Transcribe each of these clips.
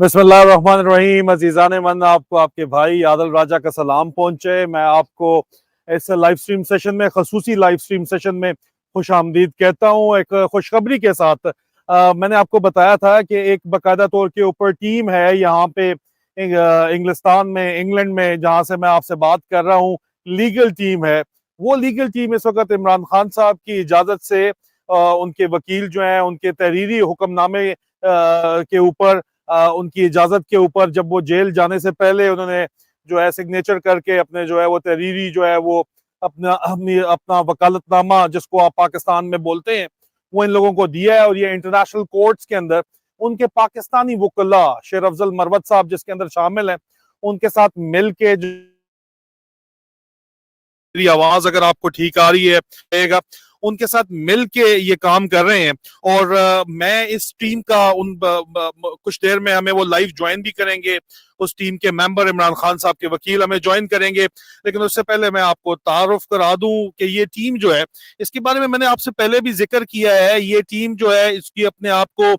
بسم اللہ الرحمن الرحیم. عزیزان من، آپ کو آپ کے بھائی عادل راجہ کا سلام پہنچے. میں آپ کو اس لائیو سٹریم سیشن میں، خصوصی لائیو سٹریم سیشن میں خوش آمدید کہتا ہوں. ایک خوشخبری کے ساتھ میں نے آپ کو بتایا تھا کہ ایک باقاعدہ طور کے اوپر ٹیم ہے یہاں پہ انگلستان میں، انگلینڈ میں، جہاں سے میں آپ سے بات کر رہا ہوں. لیگل ٹیم ہے. وہ لیگل ٹیم اس وقت عمران خان صاحب کی اجازت سے ان کے وکیل جو ہیں، ان کے تحریری حکم نامے کے اوپر، ان کی اجازت کے اوپر، جب وہ جیل جانے سے پہلے انہوں نے جو ہے سگنیچر کر کے اپنے جو ہے وہ تحریری جو ہے وہ اپنا وکالت نامہ، جس کو آپ پاکستان میں بولتے ہیں، وہ ان لوگوں کو دیا ہے. اور یہ انٹرنیشنل کورٹس کے اندر ان کے پاکستانی وکلا شیر افضل مروت صاحب جس کے اندر شامل ہیں، ان کے ساتھ مل کے، میری آواز اگر آپ کو ٹھیک آ رہی ہے گا، ان کے ساتھ مل کے یہ کام کر رہے ہیں. اور میں اس ٹیم کا کچھ دیر میں ہمیں وہ لائیو جوائن بھی کریں گے. اس ٹیم کے ممبر عمران خان صاحب کے وکیل ہمیں جوائن کریں گے. لیکن اس سے پہلے میں آپ کو تعارف کرا دوں کہ یہ ٹیم جو ہے، اس کے بارے میں نے آپ سے پہلے بھی ذکر کیا ہے. یہ ٹیم جو ہے، اس کی اپنے آپ کو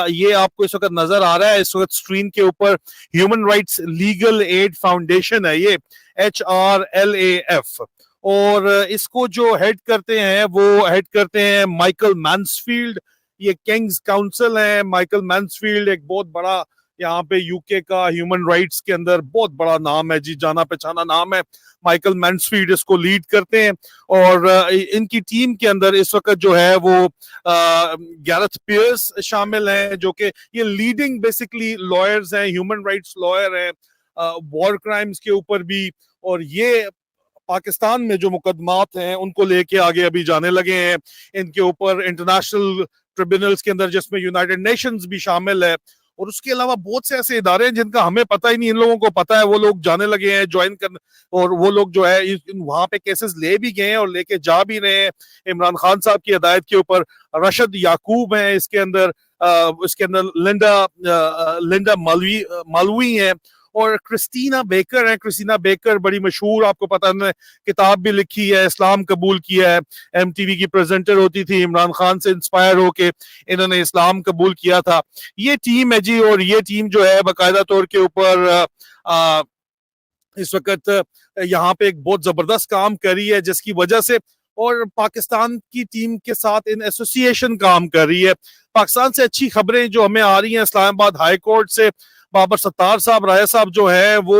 یہ آپ کو اس وقت نظر آ رہا ہے اس وقت اسکرین کے اوپر، human rights legal aid foundation ہے یہ، HRLAF. اور اس کو جو ہیڈ کرتے ہیں، وہ ہیڈ کرتے ہیں مائیکل مانسفیلڈ. یہ کنگز کاؤنسل ہے. مائیکل مانسفیلڈ ایک بہت بڑا یہاں پہ یو کے کا ہیومن رائٹس کے اندر بہت بڑا نام ہے، جی جانا پہچانا نام ہے. مائیکل مانسفیلڈ اس کو لیڈ کرتے ہیں. اور ان کی ٹیم کے اندر اس وقت جو ہے وہ گیرتھ پیئرس شامل ہیں، جو کہ یہ لیڈنگ بیسکلی لائرز ہیں، ہیومن رائٹس لائر ہیں، وار کرائمز کے اوپر بھی. اور یہ پاکستان میں جو مقدمات ہیں ان کو لے کے آگے ابھی جانے لگے ہیں. ان کے اوپر انٹرنیشنل ٹریبونلز کے اندر، جس میں یونائٹڈ نیشنز بھی شامل ہے، اور اس کے علاوہ بہت سے ایسے ادارے ہیں جن کا ہمیں پتہ ہی نہیں، ان لوگوں کو پتہ ہے. وہ لوگ جانے لگے ہیں جوائن کرنے، اور وہ لوگ جو ہے وہاں پہ کیسز لے بھی گئے ہیں اور لے کے جا بھی رہے ہیں عمران خان صاحب کی ہدایت کے اوپر. رشد یعقوب ہیں اس کے اندر، لنڈا مالوی ہیں، اور کرسٹینا بیکر ہیں. کرسٹینا بیکر بڑی مشہور، آپ کو پتہ ہے، کتاب بھی لکھی ہے، اسلام قبول کیا ہے. MTV کی پریزنٹر ہوتی تھی، عمران خان سے انسپائر ہو کے انہوں نے اسلام قبول کیا تھا. یہ ٹیم ہے جی. اور یہ ٹیم جو ہے باقاعدہ طور کے اوپر اس وقت یہاں پہ ایک بہت زبردست کام کری ہے، جس کی وجہ سے، اور پاکستان کی ٹیم کے ساتھ ان ایسوسی ایشن کام کر رہی ہے. پاکستان سے اچھی خبریں جو ہمیں آ رہی ہیں اسلام آباد ہائی کورٹ سے، بابر ستار صاحب، رائے صاحب جو ہے وہ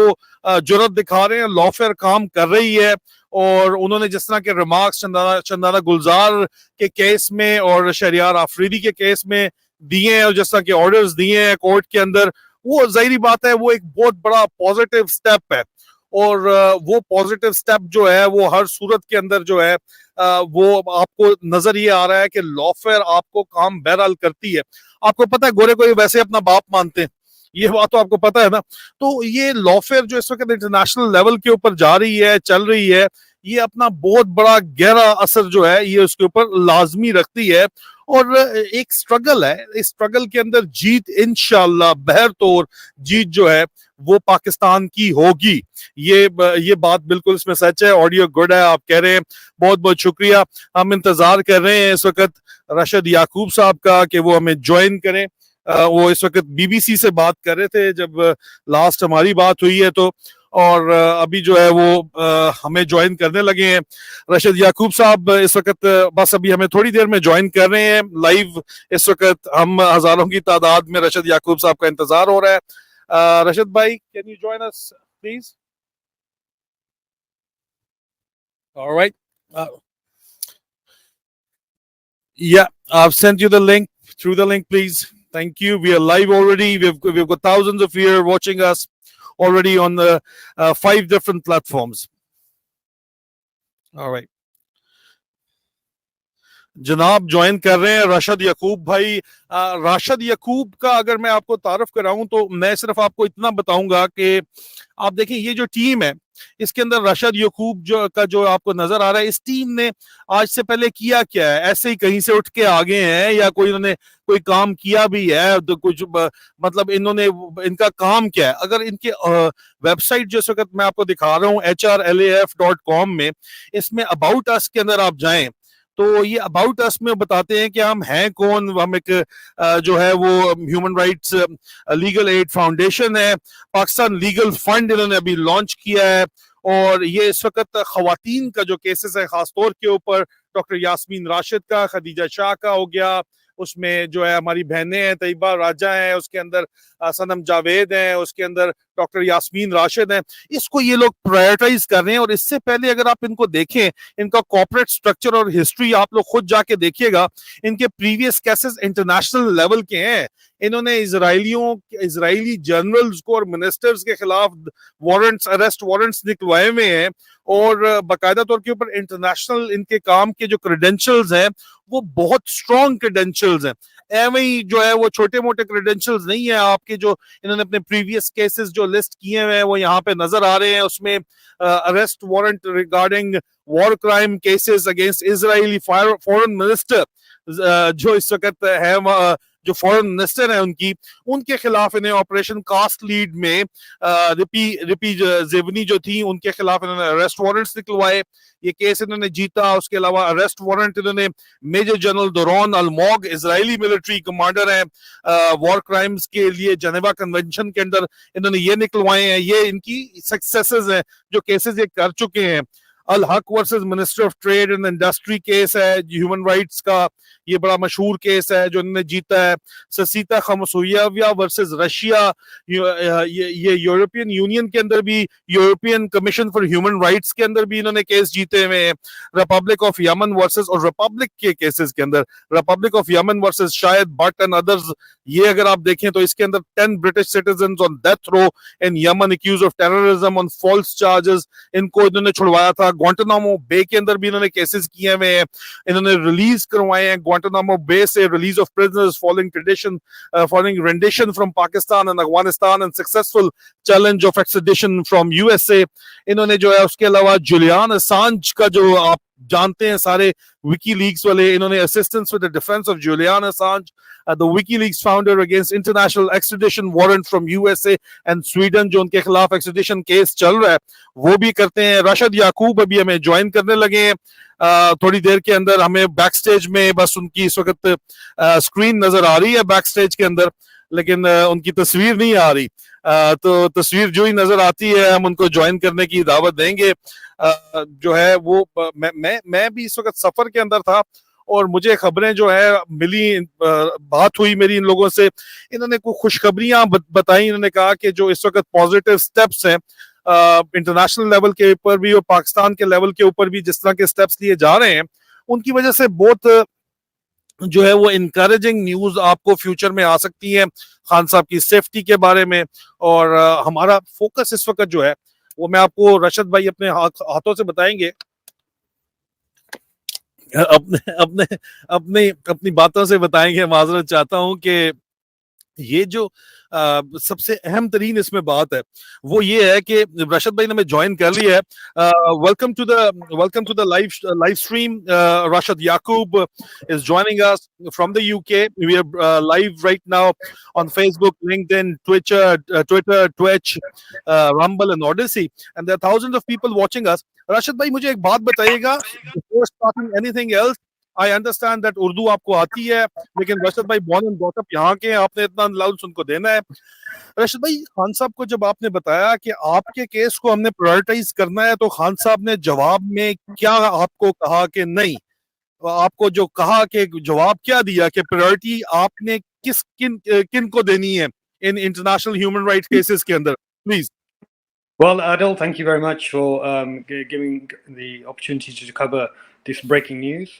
جرت دکھا رہے ہیں، لا فیئر کام کر رہی ہے. اور انہوں نے جس طرح کے ریمارکس چندانہ گلزار کے کیس میں اور شہریار آفریدی کے کیس میں دیے ہیں، اور جس طرح کے آرڈرز دیے ہیں کورٹ کے اندر، وہ ظاہری بات ہے وہ ایک بہت بڑا پازیٹیو سٹیپ ہے. اور وہ پازیٹیو سٹیپ جو ہے وہ ہر صورت کے اندر جو ہے وہ آپ کو نظر یہ آ رہا ہے کہ لا فیئر آپ کو کام بہرحال کرتی ہے. آپ کو پتہ ہے گورے کو ویسے اپنا باپ مانتے ہیں، یہ بات تو آپ کو پتہ ہے نا. تو یہ لا فیئر جو اس وقت انٹرنیشنل لیول کے اوپر جا رہی ہے، چل رہی ہے، یہ اپنا بہت بڑا گہرا اثر جو ہے یہ اس کے اوپر لازمی رکھتی ہے. اور ایک سٹرگل ہے، اس سٹرگل کے اندر جیت انشاءاللہ بہر طور جیت جو ہے وہ پاکستان کی ہوگی. یہ بات بالکل اس میں سچ ہے. آڈیو گڈ ہے، آپ کہہ رہے ہیں، بہت بہت شکریہ. ہم انتظار کر رہے ہیں اس وقت رشد یعقوب صاحب کا کہ وہ ہمیں جوائن کریں. وہ اس وقت BBC سے بات کر رہے تھے جب لاسٹ ہماری بات ہوئی ہے تو، اور ابھی جو ہے وہ ہمیں جوائن کرنے لگے ہیں. رشد یعقوب صاحب اس وقت بس ابھی ہمیں تھوڑی دیر میں جوائن کر رہے ہیں لائیو. اس وقت ہم ہزاروں کی تعداد میں رشد یعقوب صاحب کا انتظار ہو رہا ہے. رشد بھائی, can you join us please? All right. Yeah, I've sent you the link. Through the link, please. Thank you. We are live already. We've got thousands of you watching us already on the 5 different platforms. All right. جناب join کر رہے ہیں راشد یعقوب بھائی. راشد یعقوب کا اگر میں آپ کو تعارف کراؤں تو میں صرف آپ کو اتنا بتاؤں گا کہ آپ دیکھیں یہ جو ٹیم ہے اس کے اندر راشد یعقوب جو آپ کو نظر آ رہا ہے, اس ٹیم نے آج سے پہلے کیا کیا ہے؟ ایسے ہی کہیں سے اٹھ کے آگے ہیں یا انہوں نے کوئی کام کیا بھی ہے؟ تو کچھ مطلب ان کا کام کیا ہے؟ اگر ان کے ویب سائٹ جس وقت میں آپ کو دکھا رہا ہوں HRLAF.com میں, اس میں اباؤٹ اس کے اندر آپ جائیں تو یہ اباؤٹ اس میں بتاتے ہیں کہ ہم ہیں کون. ہم ایک جو ہے وہ human rights legal aid foundation ہے. پاکستان لیگل فنڈ انہوں نے ابھی لانچ کیا ہے, اور یہ اس وقت خواتین کا جو کیسز ہے خاص طور کے اوپر ڈاکٹر یاسمین راشد کا, خدیجہ شاہ کا ہو گیا, اس میں جو ہے ہماری بہنیں ہیں طیبہ راجہ ہیں, اس کے اندر صنم جاوید ہیں, اس کے اندر ڈاکٹر یاسمین راشد ہیں, اس کو یہ لوگ پرائرٹائز کر رہے ہیں. اور اس سے پہلے اگر آپ ان کو دیکھیں, ان کا کارپوریٹ سٹرکچر اور ہسٹری آپ لوگ خود جا کے دیکھیے گا, ان کے پریویس کیسز انٹرنیشنل لیول کے ہیں. انہوں نے اسرائیلی جنرلز کو اور منسٹرز کے خلاف وارنٹس, ارسٹ وارنٹس نکلوائے ہوئے ہیں, اور باقاعدہ طور کے اوپر انٹرنیشنل ان کے کام کے جو کریڈینشلز ہیں وہ بہت اسٹرانگ کریڈینشلز ہیں. ایویں ہی جو ہے وہ چھوٹے موٹے کریڈینشلز نہیں ہیں آپ کے, جو انہوں نے اپنے پریویس کیسز جو لسٹ کیے ہوئے ہیں وہ یہاں پہ نظر آ رہے ہیں. اس میں arrest warrant regarding war crime cases against Israeli foreign minister, جو اس وقت ہے جو فورن منسٹر ہیں ان کے خلاف انہیں آپریشن کاسٹ لیڈ میں رپی زیونی جو تھی ان کے خلاف انہوں نے ارسٹ وارنٹس نکلوائے. یہ کیس انہوں نے جیتا. اس کے علاوہ ارسٹ وارنٹ انہوں نے میجر جنرل دوران الموگ, اسرائیلی ملٹری کمانڈر ہیں, وار کرائمز کے لیے جنیوا کنونشن کے اندر انہوں نے یہ نکلوائے ہیں. یہ ان کی سکسیسز ہیں جو کیسز یہ کر چکے ہیں. Al-Haq versus minister of trade and industry case ہے ہیومن رائٹس کا, یہ بڑا مشہور کیس ہے جو انہوں نے جیتا ہے. سسیتا خمسویاویا ورسز رشیا, یہ یورپین یونین کے اندر بھی, European commission for human rights کے اندر بھی انہوں نے کیس جیتے ہوئے ہیں. ریپبلک آف یمن ورسز, اور ریپبلک کے کیسز کے اندر ریپبلک آف یمن ورسز شاید بٹ اینڈ ادرز, یہ اگر آپ دیکھیں تو اس کے اندر 10 British citizens on death row in Yemen accused of terrorism on false charges, ان کو انہوں نے چھڑوایا تھا. گوانٹانامو بے کے اندر بھی انہوں نے کیسز کیے ہوئے ہیں, انہوں نے ریلیز کروائے ہیں گوانٹانامو بے سے, release of prisoners following rendition from Pakistan and Afghanistan and successful challenge of extradition from USA. انہوں نے جو ہے اس کے علاوہ جولیان اسانج کا, جو آپ جانتے ہیں سارے وکی لیگز والے, انہوں نے assistance with the defense of Julian Assange, the WikiLeaks founder, against international extradition warrant from USA and Sweden, جو ان کے خلاف ایکسٹریڈیشن کیس چل رہا ہے وہ بھی کرتے ہیں. راشد یعقوب ابھی ہمیں جوائن کرنے لگے ہیں تھوڑی دیر کے اندر. ہمیں بیک سٹیج میں بس ان کی اس وقت اسکرین نظر آ رہی ہے بیک سٹیج کے اندر, لیکن ان کی تصویر نہیں آ رہی. تو تصویر جو ہی نظر آتی ہے ہم ان کو جوائن کرنے کی دعوت دیں گے. جو ہے وہ میں بھی اس وقت سفر کے اندر تھا اور مجھے خبریں جو ہے ملی, بات ہوئی میری ان لوگوں سے, انہوں نے کوئی خوشخبریاں بتائیں. انہوں نے کہا کہ جو اس وقت پازیٹیو سٹیپس ہیں انٹرنیشنل لیول کے اوپر بھی اور پاکستان کے لیول کے اوپر بھی, جس طرح کے سٹیپس لیے جا رہے ہیں, ان کی وجہ سے بہت جو ہے وہ انکریجنگ نیوز آپ کو فیوچر میں آ سکتی ہے خان صاحب کی سیفٹی کے بارے میں. اور ہمارا فوکس اس وقت جو ہے وہ میں آپ کو رشد بھائی اپنے ہاتھوں سے بتائیں گے, اپنی باتوں سے بتائیں گے. معذرت چاہتا ہوں کہ یہ جو سب سے اہم ترین اس میں بات ہے وہ یہ ہے کہ رشد بھائی نے ہمیں جوائن کر لیا ہے. Welcome to the live stream. Rashid Yaqoob is joining us from the UK. We are live right now on Facebook, LinkedIn, Twitter, Twitch, Rumble and Odyssey, and there are thousands of people watching us. Rashid بھائی مجھے ایک بات بتائیے گا, before starting anything else, I understand that Urdu آپ کو آتی ہے, لیکن راشد بھائی born and brought up یہاں کے ہیں, آپ نے اتنا لاؤنس ان کو دینا ہے. راشد بھائی, خان صاحب کو جب آپ نے بتایا کہ آپ کے کیس کو ہم نے پرائرٹائز کرنا ہے, تو خان صاحب نے جواب میں کیا آپ کو کہا کہ نہیں, آپ کو جو کہا کہ جواب کیا دیا کہ پرائرٹی آپ نے کن کو دینی ہے in international human right cases کے اندر, please. Well, Adil, thank you very much for giving the opportunity to cover this breaking news.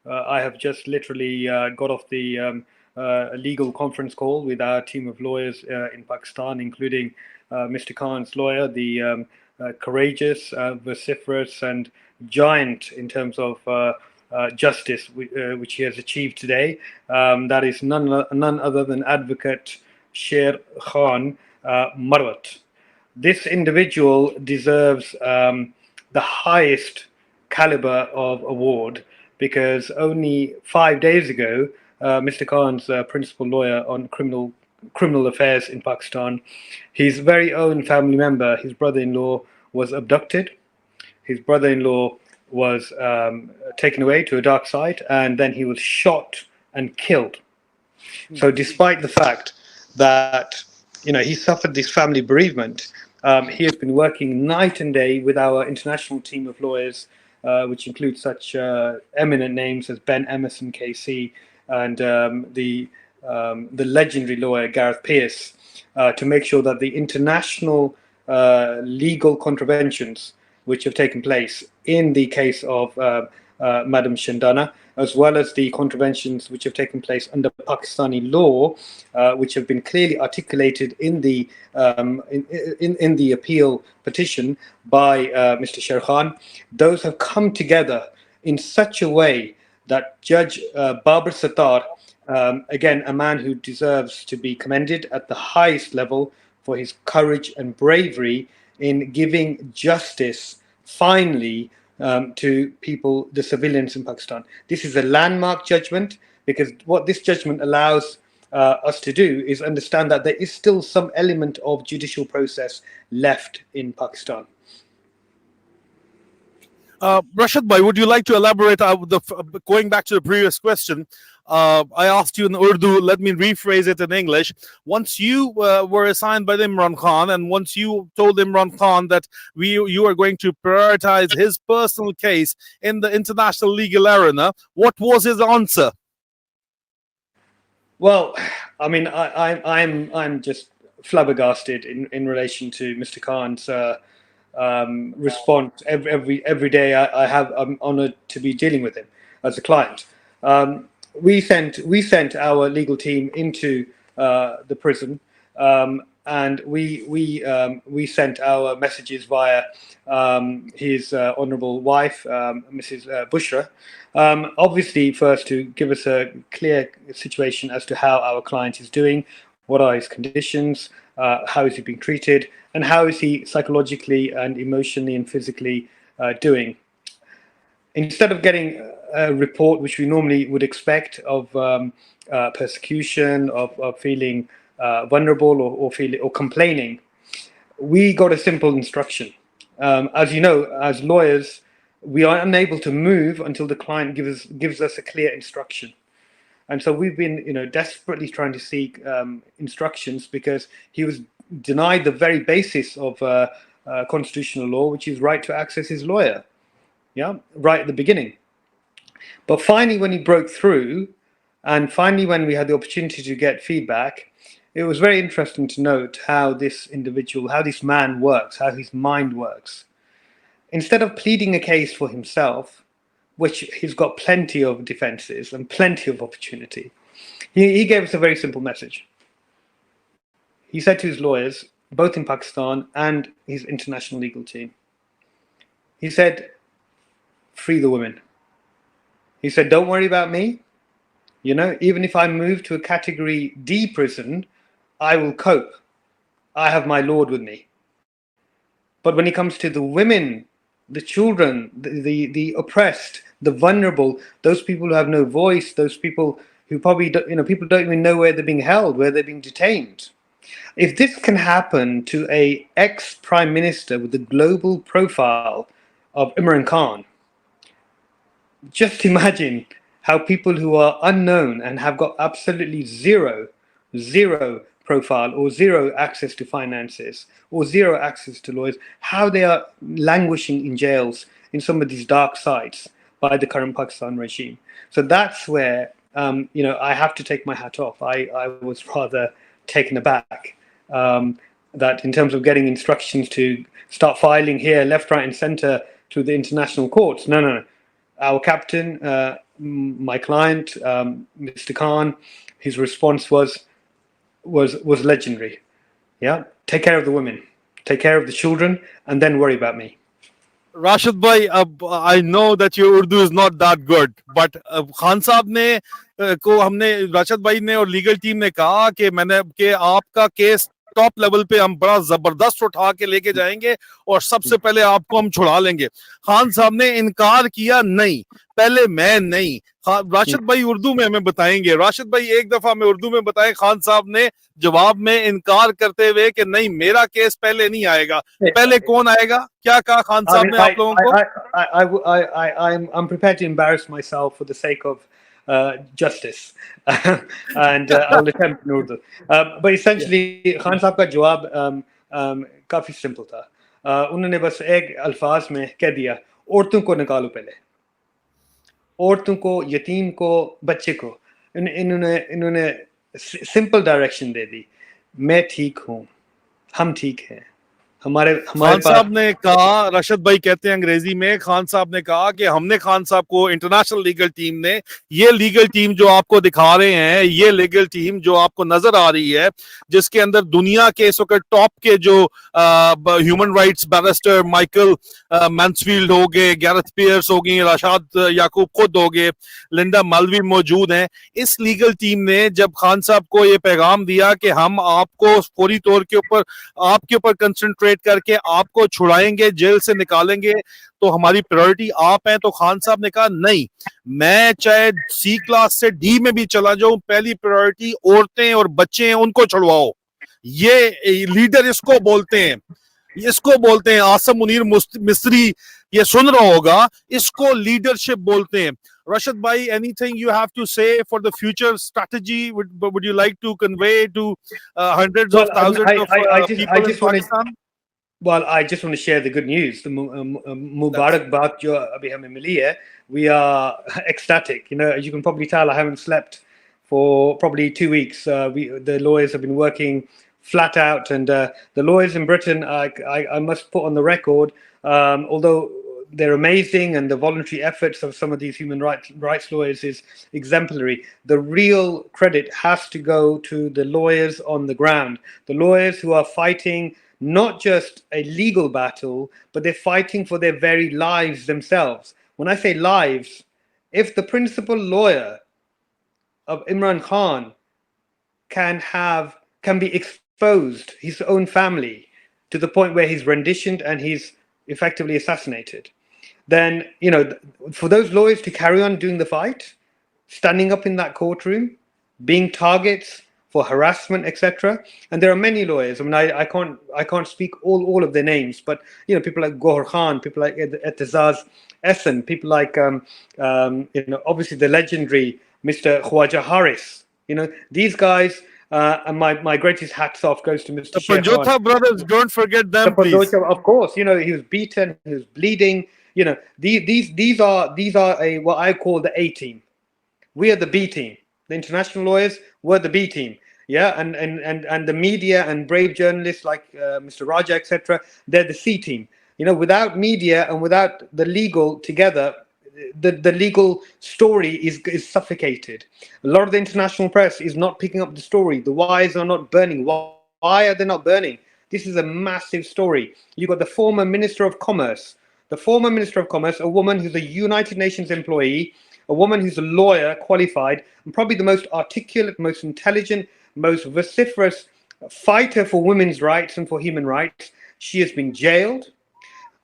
I have just literally got off the legal conference call with our team of lawyers in Pakistan, including Mr. Khan's lawyer, the courageous, vociferous and giant in terms of justice which he has achieved today. That is none other than Advocate Sher Khan Marwat. This individual deserves the highest caliber of award, because only 5 days ago, Mr. Khan's principal lawyer on criminal affairs in Pakistan, his very own family member, his brother-in-law, was abducted. His brother-in-law was taken away to a dark side, and then he was shot and killed. So, despite the fact that he suffered this family bereavement, he has been working night and day with our international team of lawyers, which includes such eminent names as Ben Emerson KC and the legendary lawyer Gareth Pearce, to make sure that the international legal contraventions which have taken place in the case of Madam Shandana, as well as the contraventions which have taken place under Pakistani law, which have been clearly articulated in the appeal petition by Mr. Sher Khan. Those have come together in such a way that Judge Babar Sattar, again, a man who deserves to be commended at the highest level for his courage and bravery in giving justice finally to people, the civilians in Pakistan. This is a landmark judgment, because what this judgment allows us to do is understand that there is still some element of judicial process left in Pakistan. Rashad Bhai, would you like to elaborate? Going back to the previous question, I asked you in Urdu. Let me rephrase it in English. Once you were assigned by Imran Khan, and once you told Imran Khan that you are going to prioritize his personal case in the international legal arena, what was his answer? Well, I mean, I'm just flabbergasted in relation to Mr. Khan's response. Every day I'm honored to be dealing with him as a client. We sent our legal team into the prison, and we sent our messages via his honourable wife, Mrs. Bushra. Obviously, first to give us a clear situation as to how our client is doing, what are his conditions, how is he being treated, and how is he psychologically and emotionally and physically doing. Instead of getting a report which we normally would expect of persecution, of feeling vulnerable or complaining, we got a simple instruction. As you know, as lawyers, we are unable to move until the client gives us a clear instruction. And so we've been, desperately trying to seek instructions, because he was denied the very basis of constitutional law, which is right to access his lawyer. Yeah, right at the beginning. But finally, when he broke through, and finally when we had the opportunity to get feedback, it was very interesting to note how this individual, how this man works, how his mind works. Instead of pleading a case for himself, which he's got plenty of defenses and plenty of opportunity, he gave us a very simple message. He said to his lawyers, both in Pakistan and his international legal team, he said, free the women. He said, don't worry about me. Even if I move to a category D prison, I will cope. I have my Lord with me. But when it comes to the women, the children, the oppressed, the vulnerable, those people who have no voice, those people who probably people don't even know where they're being held, where they're being detained. If this can happen to a ex-prime minister with the global profile of Imran Khan, just imagine how people who are unknown and have got absolutely zero profile or zero access to finances or zero access to lawyers, how they are languishing in jails in some of these dark sites by the current Pakistan regime. So that's where I have to take my hat off. I was rather taken aback that in terms of getting instructions to start filing here, left, right, and centre to the international courts. No. Our captain, my client, Mr. Khan, his response was legendary. Yeah, take care of the women, take care of the children, and then worry about me. Rashid bhai, I know that your Urdu is not that good, but Khan साहब ने को हमने राशिद भाई ने और legal team ने कहा कि आपका केस टॉप लेवल पे हम बड़ा जबरदस्त उठा के लेके जाएंगे और सबसे पहले आपको हम छुड़ा लेंगे। खान साहब ने इनकार किया, नहीं पहले मैं नहीं। राशिद भाई उर्दू में हमें बताएंगे, राशिद भाई एक दफा हमें उर्दू में बताएं, खान साहब ने जवाब में इनकार करते हुए कि नहीं मेरा केस पहले नहीं आएगा, पहले कौन आएगा, क्या कहा खान I साहब mean, ने आप लोगों को? I'm prepared to embarrass myself for the sake of justice, and I'll attempt in Urdu. But essentially, Khan साहब का जवाब काफी सिंपल था. उन्होंने बस एक अल्फाज में कह दिया, औरतों को निकालो पहले, औरतों को, यतीम को, बच्चे को. इन्होंने सिंपल डायरेक्शन दे दी. मैं ठीक हूँ, हम ठीक हैं, हमारे खान पास. साहब ने कहा, रशद भाई कहते हैं अंग्रेजी में, खान साहब ने कहा कि हमने खान साहब को, इंटरनेशनल लीगल टीम ने, ये लीगल टीम जो आपको दिखा रहे हैं, ये लीगल टीम जो आपको नजर आ रही है, जिसके अंदर दुनिया के इस वक्त टॉप के जो human rights barrister Michael Mansfield हो गए, गैरेथ पियर्स हो गई, राशाद याकूब खुद हो गए, लिंडा मालवी मौजूद हैं, इस लीगल टीम ने जब खान साहब को ये पैगाम दिया कि हम आपको फौरी तौर के ऊपर, आपके ऊपर कंसंट्रेट करके आपको छुड़ाएंगे, जेल से निकालेंगे, तो हमारी प्रायोरिटी आप हैं, तो खान साहब ने कहा नहीं, मैं चाहे सी क्लास से डी में भी चला जाऊं, पहली प्रायोरिटी औरतें और बच्चे हैं, उनको छुड़वाओ। ये लीडर इसको बोलते हैं, इसको बोलते हैं, आसम मुनीर मिस्री ये सुन रहा होगा, इसको लीडरशिप बोलते हैं। Rashid bhai, anything you have to say for the future strategy? Would you like to convey to hundreds of thousands of people in Pakistan? Well, I just want to share the good news. The Mubarak Baat jo abhi hame mili hai. We are ecstatic. You know, as you can probably tell, I haven't slept for probably 2 weeks. The lawyers have been working flat out, and the lawyers in Britain, I must put on the record, although they're amazing and the voluntary efforts of some of these human rights lawyers is exemplary, the real credit has to go to the lawyers on the ground, the lawyers who are fighting not just a legal battle, but they're fighting for their very lives themselves. When I say lives, if the principal lawyer of Imran Khan can be exposed, his own family, to the point where he's renditioned and he's effectively assassinated, then, you know, for those lawyers to carry on doing the fight, standing up in that courtroom, being targets for harassment, etc. And there are many lawyers. I mean, I can't speak all of their names, but you know, people like Gohar Khan, people like Etizaz Ehsan, people like you know, obviously the legendary Mr. Khwaja Haris. You know, these guys. And my greatest hats off goes to Mr. The Sheikh Panjota brothers, don't forget them, the please. Of course, you know, he was beaten, he was bleeding. You know, these are a what I call the A team. We are the B team. The international lawyers were the B team. Yeah, and the media and brave journalists like Mr. Raja, etc. They're the C team. You know, without media and without the legal together, the legal story is suffocated. A lot of the international press is not picking up the story. The wires are not burning. Why are they not burning? This is a massive story. You've got the former Minister of Commerce, a woman who's a United Nations employee, a woman who's a lawyer, qualified, and probably the most articulate, most intelligent, most vociferous fighter for women's rights and for human rights. She has been jailed.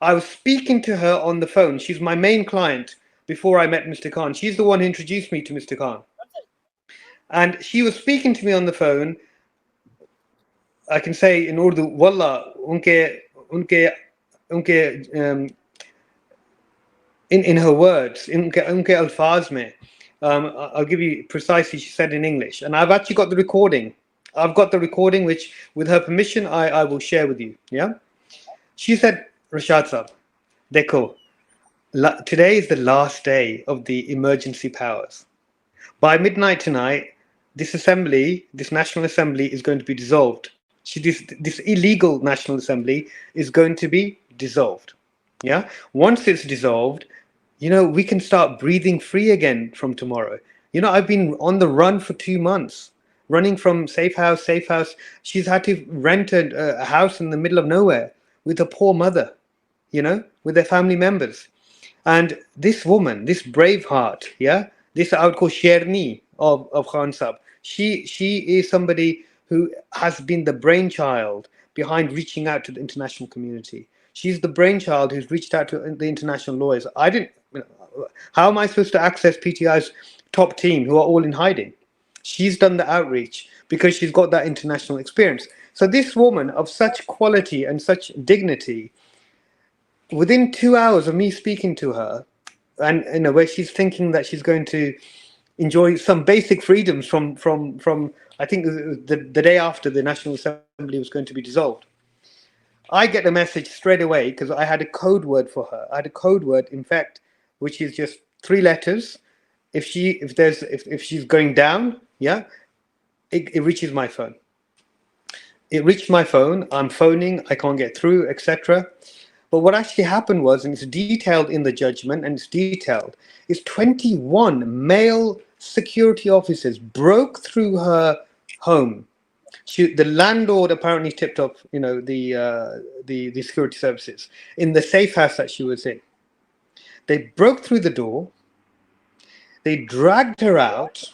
I was speaking to her on the phone. She's my main client before I met Mr. Khan. She's the one who introduced me to Mr. Khan. And she was speaking to me on the phone. I can say in Urdu, Wallah, unke in her words, unke alfaz mein, I'll give you precisely, she said in English. And I've actually got the recording. I've got the recording, which with her permission, I will share with you. Yeah. She said, Rashad Saab, dekho, today is the last day of the emergency powers. By midnight tonight, this assembly, this National Assembly is going to be dissolved. This illegal National Assembly is going to be dissolved. Yeah. Once it's dissolved, you know, we can start breathing free again from tomorrow. You know, I've been on the run for 2 months, running from safe house. She's had to rent a house in the middle of nowhere with a poor mother, you know, with their family members. And this woman, this brave heart, yeah, this I would call Sherni of Khan Sahib, she is somebody who has been the brainchild behind reaching out to the international community. She's the brainchild who's reached out to the international lawyers. I didn't. How am I supposed to access PTI's top team who are all in hiding? She's done the outreach because she's got that international experience. So this woman of such quality and such dignity, within 2 hours of me speaking to her, and where she's thinking that she's going to enjoy some basic freedoms from I think the day after the National Assembly was going to be dissolved. I get a message straight away because I had a code word for her. I had a code word, in fact, which is just 3 letters. If she's going down, yeah, it reaches my phone. It reached my phone. I'm phoning. I can't get through, etc. But what actually happened was, and it's detailed in the judgment, and it's detailed, is 21 male security officers broke through her home. The landlord apparently tipped off, the security services in the safe house that she was in. They broke through the door. They dragged her out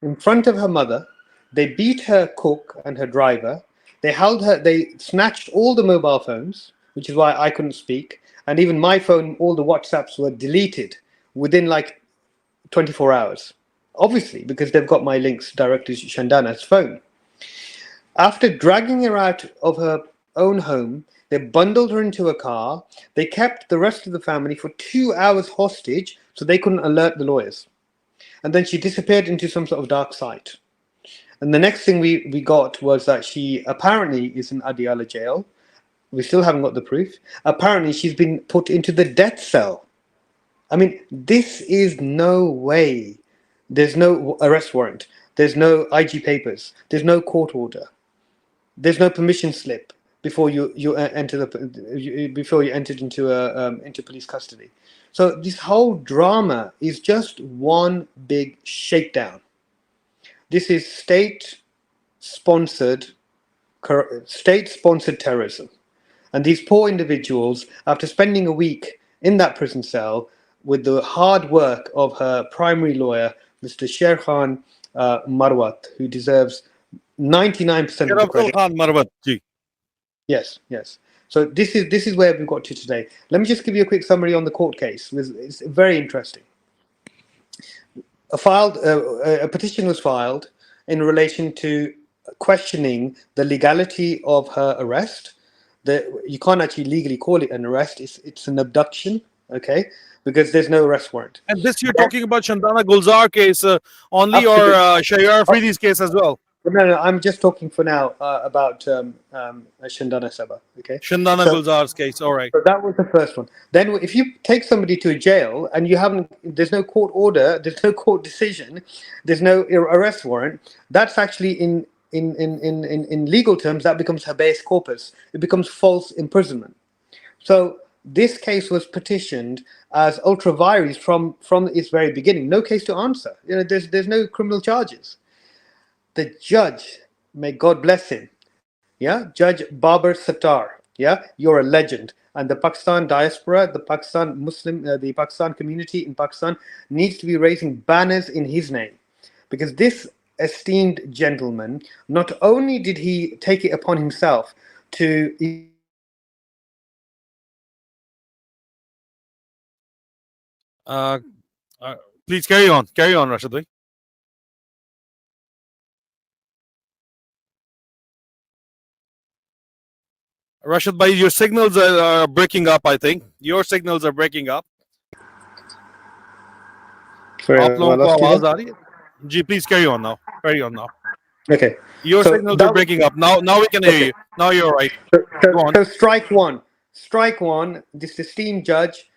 in front of her mother. They beat her cook and her driver. They held her. They snatched all the mobile phones, which is why I couldn't speak. And even my phone, all the WhatsApps were deleted within like 24 hours. Obviously, because they've got my links directly to Shandana's phone. After dragging her out of her own home, they bundled her into a car. They kept the rest of the family for 2 hours hostage so they couldn't alert the lawyers. And then she disappeared into some sort of dark site. And the next thing we got was that she apparently is in Adiala jail. We still haven't got the proof. Apparently she's been put into the death cell. I mean, this is no way. There's no arrest warrant. There's no IG papers. There's no court order. There's no permission slip before you entered into police custody. So this whole drama is just one big shakedown. This is state-sponsored terrorism. And these poor individuals, after spending a week in that prison cell with the hard work of her primary lawyer, Mr. Sherkhan Marwat, who deserves 99% of the credit. Khan Marwat, ji. Yes. So this is where we've got to today. Let me just give you a quick summary on the court case. It's very interesting. A petition was filed in relation to questioning the legality of her arrest. You can't actually legally call it an arrest. It's an abduction, okay? Because there's no arrest warrant. And this you're talking about Shandana Gulzar case only, Absolutely. or Shayar Afridi's case as well? No, I'm just talking for now about Shandana Sabah, okay? Shandana Gulzar's case, all right. So that was the first one. Then if you take somebody to a jail and there's no court order, there's no court decision, there's no arrest warrant, that's actually in legal terms, that becomes habeas corpus. It becomes false imprisonment. So this case was petitioned as ultra vires from its very beginning. No case to answer. There's no criminal charges. The judge, may God bless him, Judge Babar Sattar, you're a legend. And the Pakistan diaspora, the Pakistan Muslim, the Pakistan community in Pakistan needs to be raising banners in his name. Because this esteemed gentleman, not only did he take it upon himself to please carry on, Rashid bhai. Rashid bhai, your signals are breaking up, I think. Your signals are breaking up. Sorry, Ji, please carry on now. Okay. Your signals are breaking up. Now we can hear you. Now you're right. So strike one. This esteemed judge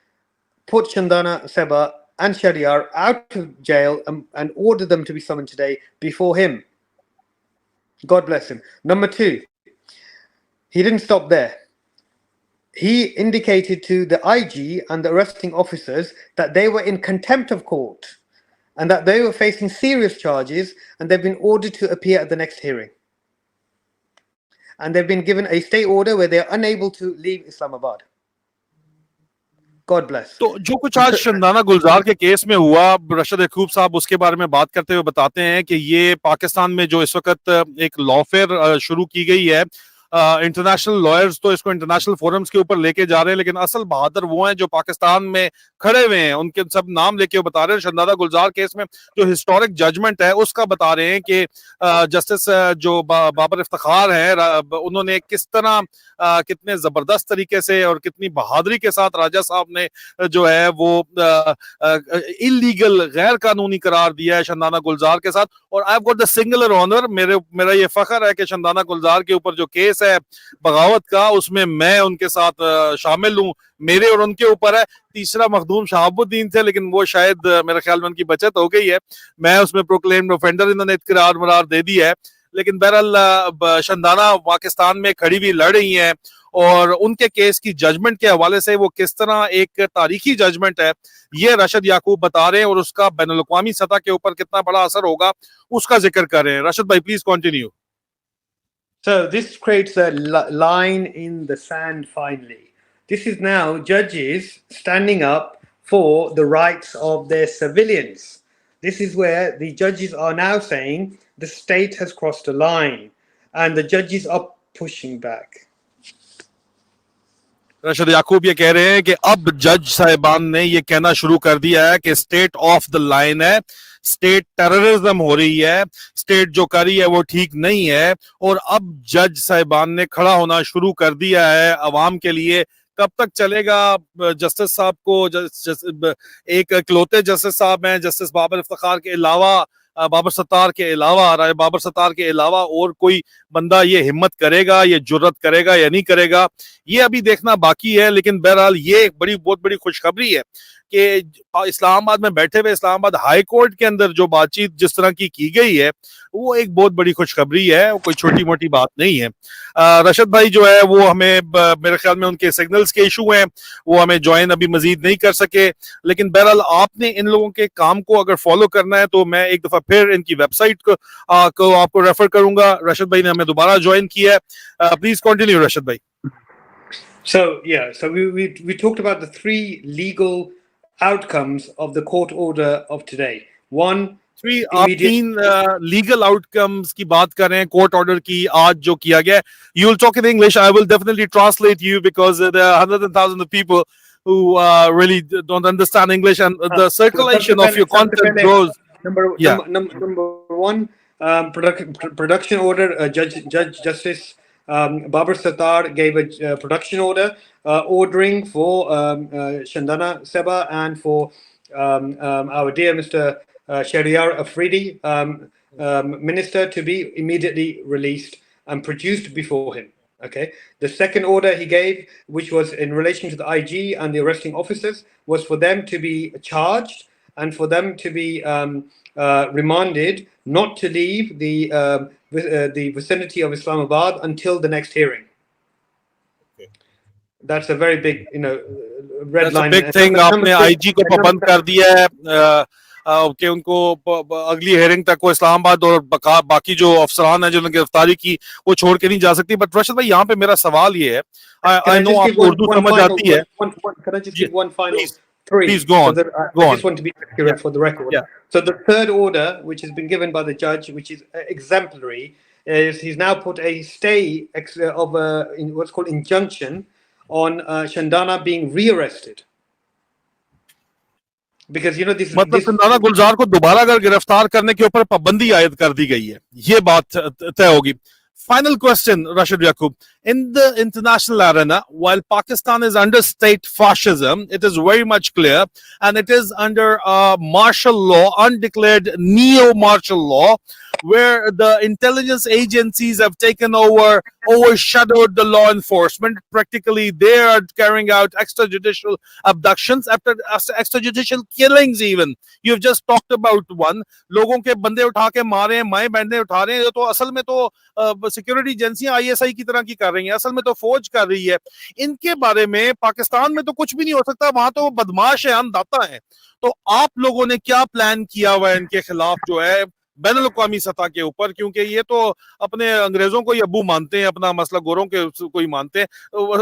put Shandana Sabah and Shahryar out of jail and ordered them to be summoned today before him. God bless him. Number 2, he didn't stop there. He indicated to the IG and the arresting officers that they were in contempt of court and that they were facing serious charges and they've been ordered to appear at the next hearing. And they've been given a stay order where they're unable to leave Islamabad. God bless. तो जो कुछ आज शंदाना गुलजार के case में हुआ, रशद यकूब साहब उसके बारे में बात करते हुए बताते हैं कि ये पाकिस्तान में जो इस वक्त एक लॉफेयर शुरू की गई है, इंटरनेशनल लॉयर्स तो इसको इंटरनेशनल फोरम्स के ऊपर लेके जा रहे हैं, लेकिन असल बहादुर वो हैं जो पाकिस्तान में खड़े हुए हैं। उनके सब नाम लेके बता रहे हैं। शंदाना गुलजार केस में जो हिस्टोरिक जजमेंट है उसका बता रहे हैं कि जस्टिस जो बाबर इफ्तिखार है, उन्होंने किस तरह कितने जबरदस्त तरीके से और कितनी बहादुरी के साथ राजा साहब ने जो है वो इलीगल गैर कानूनी करार दिया है शंदाना गुलजार के साथ। और I have got the singular honour, मेरा ये फख्र है कि शंदाना गुलजार के ऊपर जो केस है बगावत का, उसमें मैं उनके साथ शामिल हूं। मेरे और उनके ऊपर है। तीसरा मखदूम शहाबुद्दीन थे, लेकिन वो शायद मेरे ख्याल में उनकी बचत हो गई है। मैं उसमें प्रोक्लेम्ड ऑफेंडर, इन्होंने इकरार मरार दे दी है। लेकिन बहरहाल शंदाना पाकिस्तान में खड़ी भी लड़ रही हैं और उनके केस की जजमेंट के हवाले से वो किस तरह एक तारीखी जजमेंट है, ये रशद याकूब बता रहे हैं और उसका बैनुल अक़वामी सतह के ऊपर कितना बड़ा असर होगा उसका जिक्र कर रहे हैं। रशद भाई please continue. So this creates a line in the sand finally. This is now judges standing up for the rights of their civilians. This is where the judges are now saying the state has crossed a line and the judges are pushing back. रशद याकूब ये कह रहे हैं कि अब जज साहिबान ने ये कहना शुरू कर दिया है कि स्टेट ऑफ द लाइन है, स्टेट टेररिज्म हो रही है, स्टेट जो कर रही है वो ठीक नहीं है। और अब जज साहिबान ने खड़ा होना शुरू कर दिया है अवाम के लिए। कब तक चलेगा? जस्टिस साहब को एक इकलौते जस्टिस साहब हैं, जस्टिस बाबर इफ्तिखार के अलावा, बाबर सत्तार के अलावा, राय बाबर सत्तार के अलावा और कोई बंदा ये हिम्मत करेगा, ये जुर्रत करेगा या नहीं करेगा, ये अभी देखना बाकी है। लेकिन बहरहाल ये एक बहुत बड़ी खुशखबरी है कि इस्लामाबाद में बैठे हुए इस्लामाबाद हाई कोर्ट के अंदर जो बातचीत जिस तरह की गई है वो एक बहुत बड़ी खुशखबरी है, वो कोई छोटी मोटी बात नहीं है। रशद भाई जो है वो हमें मेरे ख्याल में उनके सिग्नल्स के इशू हैं, वो हमें ज्वाइन अभी मजीद नहीं कर सके। लेकिन बहरहाल आपने इन लोगों के काम को अगर फॉलो करना है तो मैं एक दफा फिर इनकी वेबसाइट को आपको रेफर करूंगा। रशद भाई ने हमें दोबारा ज्वाइन किया है। प्लीज कंटिन्यू रशद भाई। So we talked about the three legal outcomes of the court order of today. One, आप तीन लीगल आउटकम्स की बात कर रहे हैं कोर्ट ऑर्डर की आज जो किया गया। You will talk in English, I will definitely translate you because there are hundreds and thousands of people who really don't understand English and the circulation of your content grows. Number one, production order. Judge Justice Babar Sattar gave a production order ordering for Shandana Seba and for our dear Mr. Shahryar Afridi, minister, to be immediately released and produced before him. Okay. The second order he gave, which was in relation to the IG and the arresting officers, was for them to be charged and for them to be remanded not to leave the vicinity of Islamabad until the next hearing. Okay. That's a very big, red That's line. a big thing. आपने IG को पाबंद कर दिया है कि उनको अगली hearing तक वो इस्लामाबाद और बाकी जो अफसरान है जिन्होंने गिरफ्तारी की वो छोड़ के नहीं जा सकती। बट रशद भाई यहाँ पे मेरा सवाल ये है, आई नो आपको उर्दू समझ आती है। Can I just give one final? Please go on. I just want to be accurate for the record. Yeah. So the third order, which has been given by the judge, which is exemplary, is he's now put a stay of what's called injunction on Shandana being rearrested. Because this मतलब शंदाना गुलजार को दोबारा अगर गिरफ्तार करने के ऊपर पाबंदी आयद कर दी गई है, ये बात तय होगी। Final question, Rashid Yaqub. In the international arena, while Pakistan is under state fascism, it is very much clear, and it is under martial law, undeclared neo-martial law, where the intelligence agencies have taken over, overshadowed the law enforcement. Practically, they are carrying out extrajudicial abductions, after extrajudicial killings even. You've just talked about one. लोगों के बंदे उठा के मारे हैं, माए बहने उठा रहे हैं, तो असल में तो सिक्योरिटी एजेंसियां ISI की तरह की कर रही हैं, असल में तो फौज कर रही है। इनके बारे में पाकिस्तान में तो कुछ भी नहीं हो सकता, वहां तो बदमाश है, अंधाता है। तो आप लोगों ने क्या प्लान किया हुआ है इनके खिलाफ जो है बैनुल अक़वामी सतह के ऊपर, क्योंकि ये तो अपने अंग्रेजों को ही अब्बू मानते हैं, अपना मसला गोरों के को ही मानते हैं।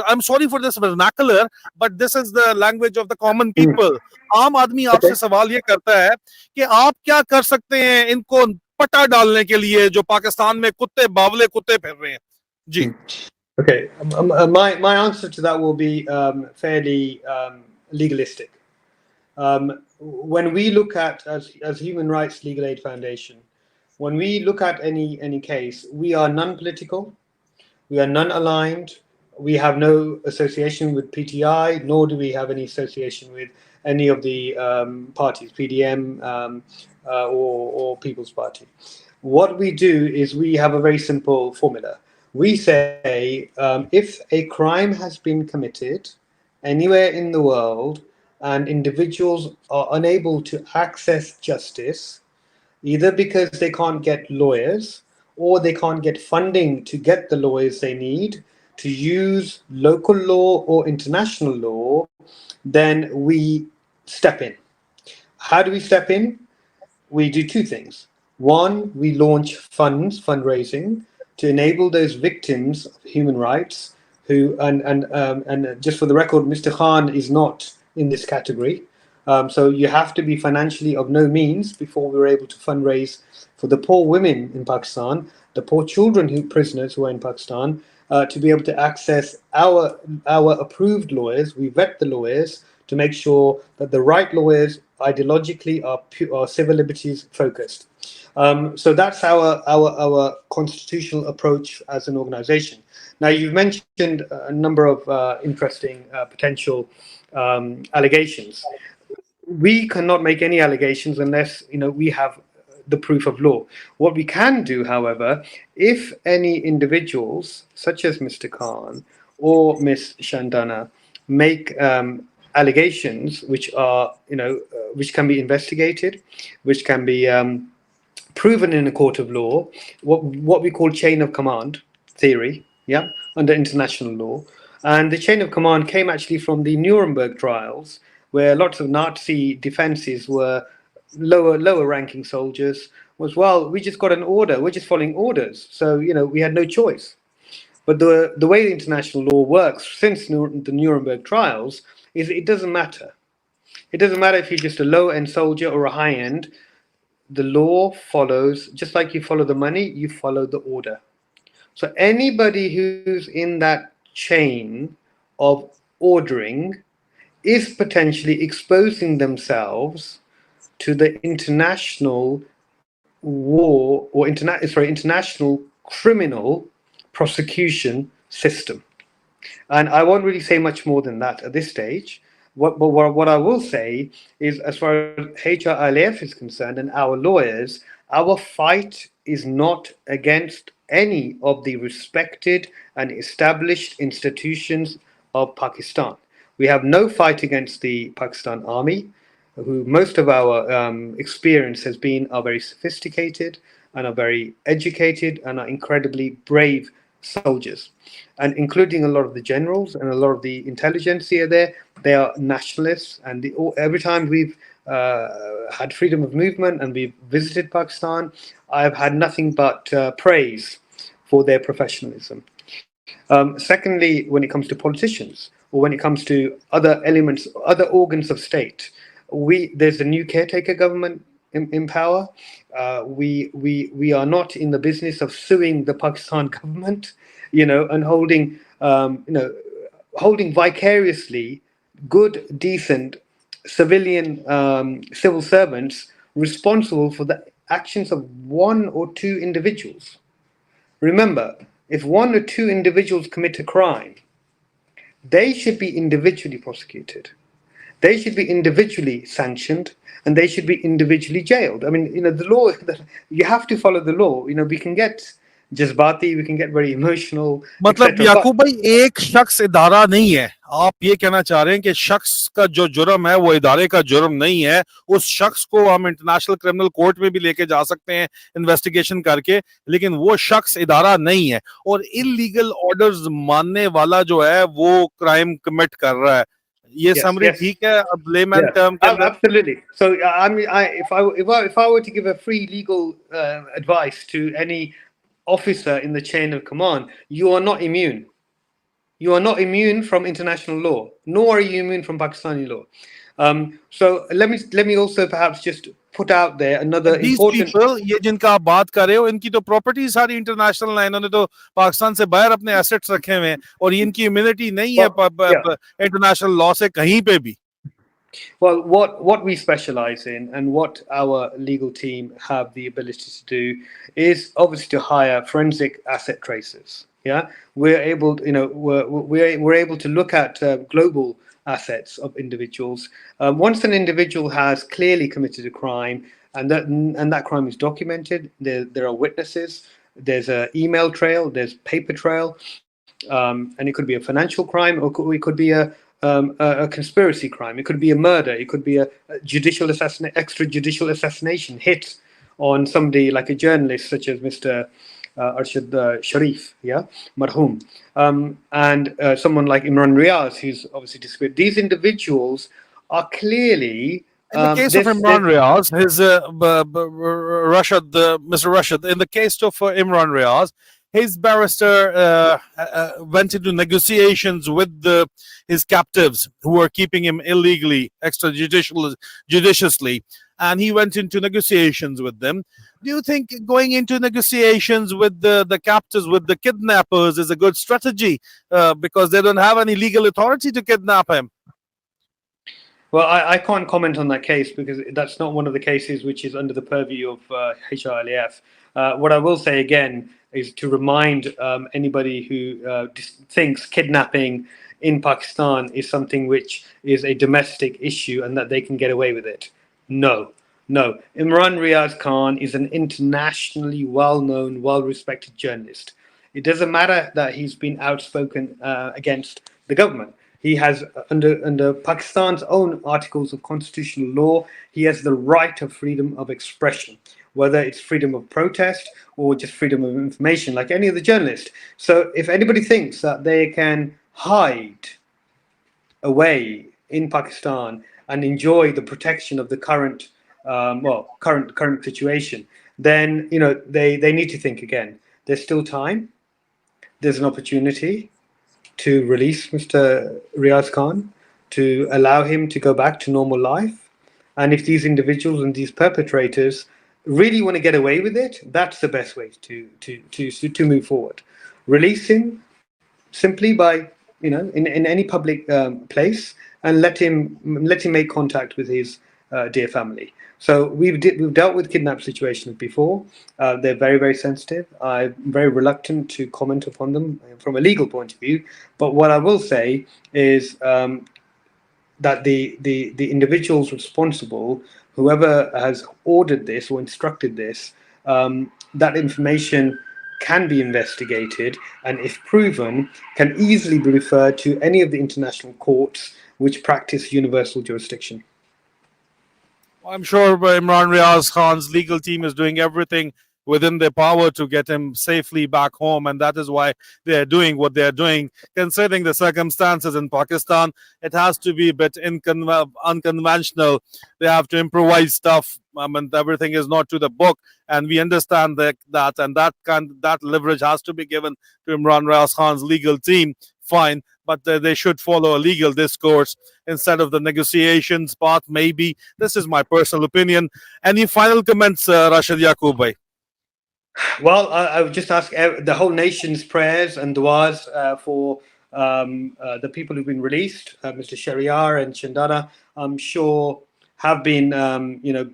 I am sorry for this vernacular, but this is the language of the common people. आम आदमी आपसे सवाल ये करता है कि आप क्या कर सकते हैं इनको पटा डालने के लिए, जो पाकिस्तान में कुत्ते बावले कुत्ते फिर रहे हैं जी। Okay, my answer to that will be fairly legalistic. When we look at, as Human Rights Legal Aid Foundation, when we look at any case, we are non-political, we are non-aligned, we have no association with PTI, nor do we have any association with any of the parties, PDM or People's Party. What we do is we have a very simple formula. We say if a crime has been committed anywhere in the world and individuals are unable to access justice, either because they can't get lawyers or they can't get funding to get the lawyers they need to use local law or international law, then we step in. How do we step in? We do two things. One, we launch fundraising to enable those victims of human rights who, and just for the record, Mr. Khan is not in this category. So you have to be financially of no means before we were able to fundraise for the poor women in Pakistan, the poor children prisoners who are in Pakistan, to be able to access our approved lawyers. We vet the lawyers to make sure that the right lawyers ideologically are civil liberties focused. So that's our constitutional approach as an organization. Now, you've mentioned a number of interesting potential allegations. We cannot make any allegations unless we have the proof of law. What we can do, however, if any individuals such as Mr. Khan or Ms. Shandana make allegations which are which can be investigated, which can be proven in a court of law, what we call chain of command theory, under international law. And the chain of command came actually from the Nuremberg trials, where lots of Nazi defenses were lower ranking soldiers was, well, we just got an order, we're just following orders, so we had no choice. But the way the international law works since the Nuremberg trials is it doesn't matter. It doesn't matter if you're just a low-end soldier or a high-end. The law follows, just like you follow the money, you follow the order. So anybody who's in that chain of ordering is potentially exposing themselves to the international war or international criminal prosecution system. And I won't really say much more than that at this stage. What I will say is, as far as HRLF is concerned and our lawyers, our fight is not against any of the respected and established institutions of Pakistan. We have no fight against the Pakistan Army, who most of our experience has been are very sophisticated and are very educated and are incredibly brave soldiers, and including a lot of the generals and a lot of the intelligentsia there, they are nationalists. And every time we've had freedom of movement and we've visited Pakistan, I've had nothing but praise for their professionalism. Secondly, when it comes to politicians or when it comes to other elements, other organs of state, there's a new caretaker government in power. We are not in the business of suing the Pakistan government, and holding vicariously good, decent civilian civil servants responsible for the actions of one or two individuals. Remember, if one or two individuals commit a crime, they should be individually prosecuted. They should be individually sanctioned, and they should be individually jailed. I mean, the law, you have to follow the law. We can get jazbati, we can get very emotional. मतलब याकूब भाई, एक शख्स इदारा नहीं है। आप ये कहना चाह रहे हैं कि शख्स का जो जुर्म है वो इदारे का जुर्म नहीं है। उस शख्स को हम इंटरनेशनल क्रिमिनल कोर्ट में भी लेके जा सकते हैं इन्वेस्टिगेशन करके, लेकिन वो शख्स इदारा नहीं है। और इलीगल ऑर्डर्स मानने वाला जो है वो क्राइम कमिट कर रहा है। ये Yes, समरी yes. ठीक है अब लेमैन Yeah, टर्म के अंदर? absolutely. So I mean, if I were to give a free legal advice to any officer in the chain of command, you are not immune. You are not immune from international law, nor are you immune from Pakistani law. So let me also perhaps just put out there another But these important. people, ये जिनका आप बात कर रहे हो, इनकी तो property सारी इंटरनेशनल है, इन्होंने तो पाकिस्तान से बाहर अपने एसेट्स रखे हुए हैं और इनकी इम्यूनिटी नहीं है Well, yeah. इंटरनेशनल लॉ से कहीं पे भी. Well, what we specialize in and what our legal team have the ability to do is obviously to hire forensic asset tracers. Yeah, we're able, we're able to look at global assets of individuals. Once an individual has clearly committed a crime and that crime is documented, there are witnesses. There's an email trail. There's paper trail. And it could be a financial crime, or it could be a conspiracy crime. It could be a murder. It could be a extrajudicial assassination hit on somebody like a journalist such as Mr. Arshad Sharif, yeah, marhum, and someone like Imran Riaz, who's obviously disappeared. These individuals are clearly. In the case of Imran Riaz, his Rashad, Mr. Rashad, in the case of Imran Riaz, his barrister went into negotiations with his captives who were keeping him illegally, judiciously, and he went into negotiations with them. Do you think going into negotiations with the captives, with the kidnappers, is a good strategy because they don't have any legal authority to kidnap him? Well, I can't comment on that case because that's not one of the cases which is under the purview of HRLAF. What I will say again is to remind anybody who thinks kidnapping in Pakistan is something which is a domestic issue and that they can get away with it. No. Imran Riaz Khan is an internationally well-known, well-respected journalist. It doesn't matter that he's been outspoken against the government. He has, under Pakistan's own articles of constitutional law, he has the right of freedom of expression, whether it's freedom of protest or just freedom of information, like any other journalist. So if anybody thinks that they can hide away in Pakistan and enjoy the protection of the current situation, then they need to think again. There's still time. There's an opportunity to release Mr. Riaz Khan, to allow him to go back to normal life. And if these individuals and these perpetrators really want to get away with it, that's the best way to move forward. Release him simply by in any public place, and let him make contact with his dear family. So we've dealt with kidnap situations before. They're very, very sensitive. I'm very reluctant to comment upon them from a legal point of view. But what I will say is that the individuals responsible, whoever has ordered this or instructed this, that information can be investigated, and if proven, can easily be referred to any of the international courts which practice universal jurisdiction. I'm sure Imran Riaz Khan's legal team is doing everything within their power to get him safely back home, and that is why they are doing what they are doing. Considering the circumstances in Pakistan, it has to be a bit unconventional. They have to improvise stuff. I mean, everything is not to the book, and we understand that leverage has to be given to Imran Riaz Khan's legal team. Fine, but they should follow a legal discourse instead of the negotiations path. Maybe this is my personal opinion. Any final comments, Rashid Yaqub bhai? Well, I would just ask the whole nation's prayers and du'as for the people who've been released. Mr. Shariar and Chandana, I'm sure, have been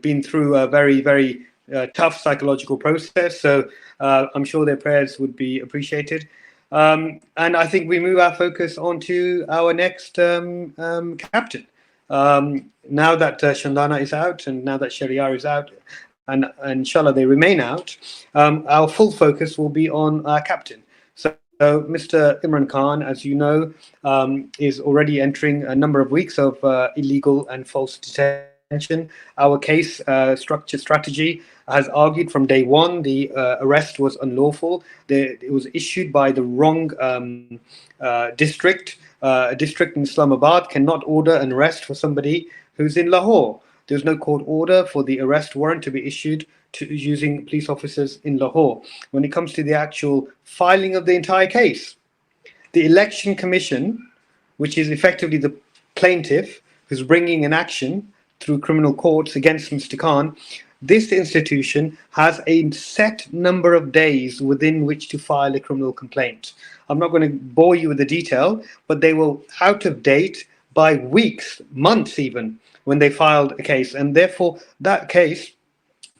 been through a very, very tough psychological process. So I'm sure their prayers would be appreciated. And I think we move our focus onto our next captain. Now that Chandana is out, and now that Shariar is out, and inshallah they remain out, our full focus will be on our captain. So Mr. Imran Khan, as you know, is already entering a number of weeks of illegal and false detention. detention. Our case strategy has argued from day one the arrest was unlawful. It was issued by the wrong district. A district in Islamabad cannot order an arrest for somebody who's in Lahore. There's no court order for the arrest warrant to be issued using police officers in Lahore. When it comes to the actual filing of the entire case, the Election Commission, which is effectively the plaintiff who's bringing an action through criminal courts against Mr. Khan, this institution has a set number of days within which to file a criminal complaint. I'm not going to bore you with the detail, but they were out of date by weeks, months even, when they filed a case. And therefore, that case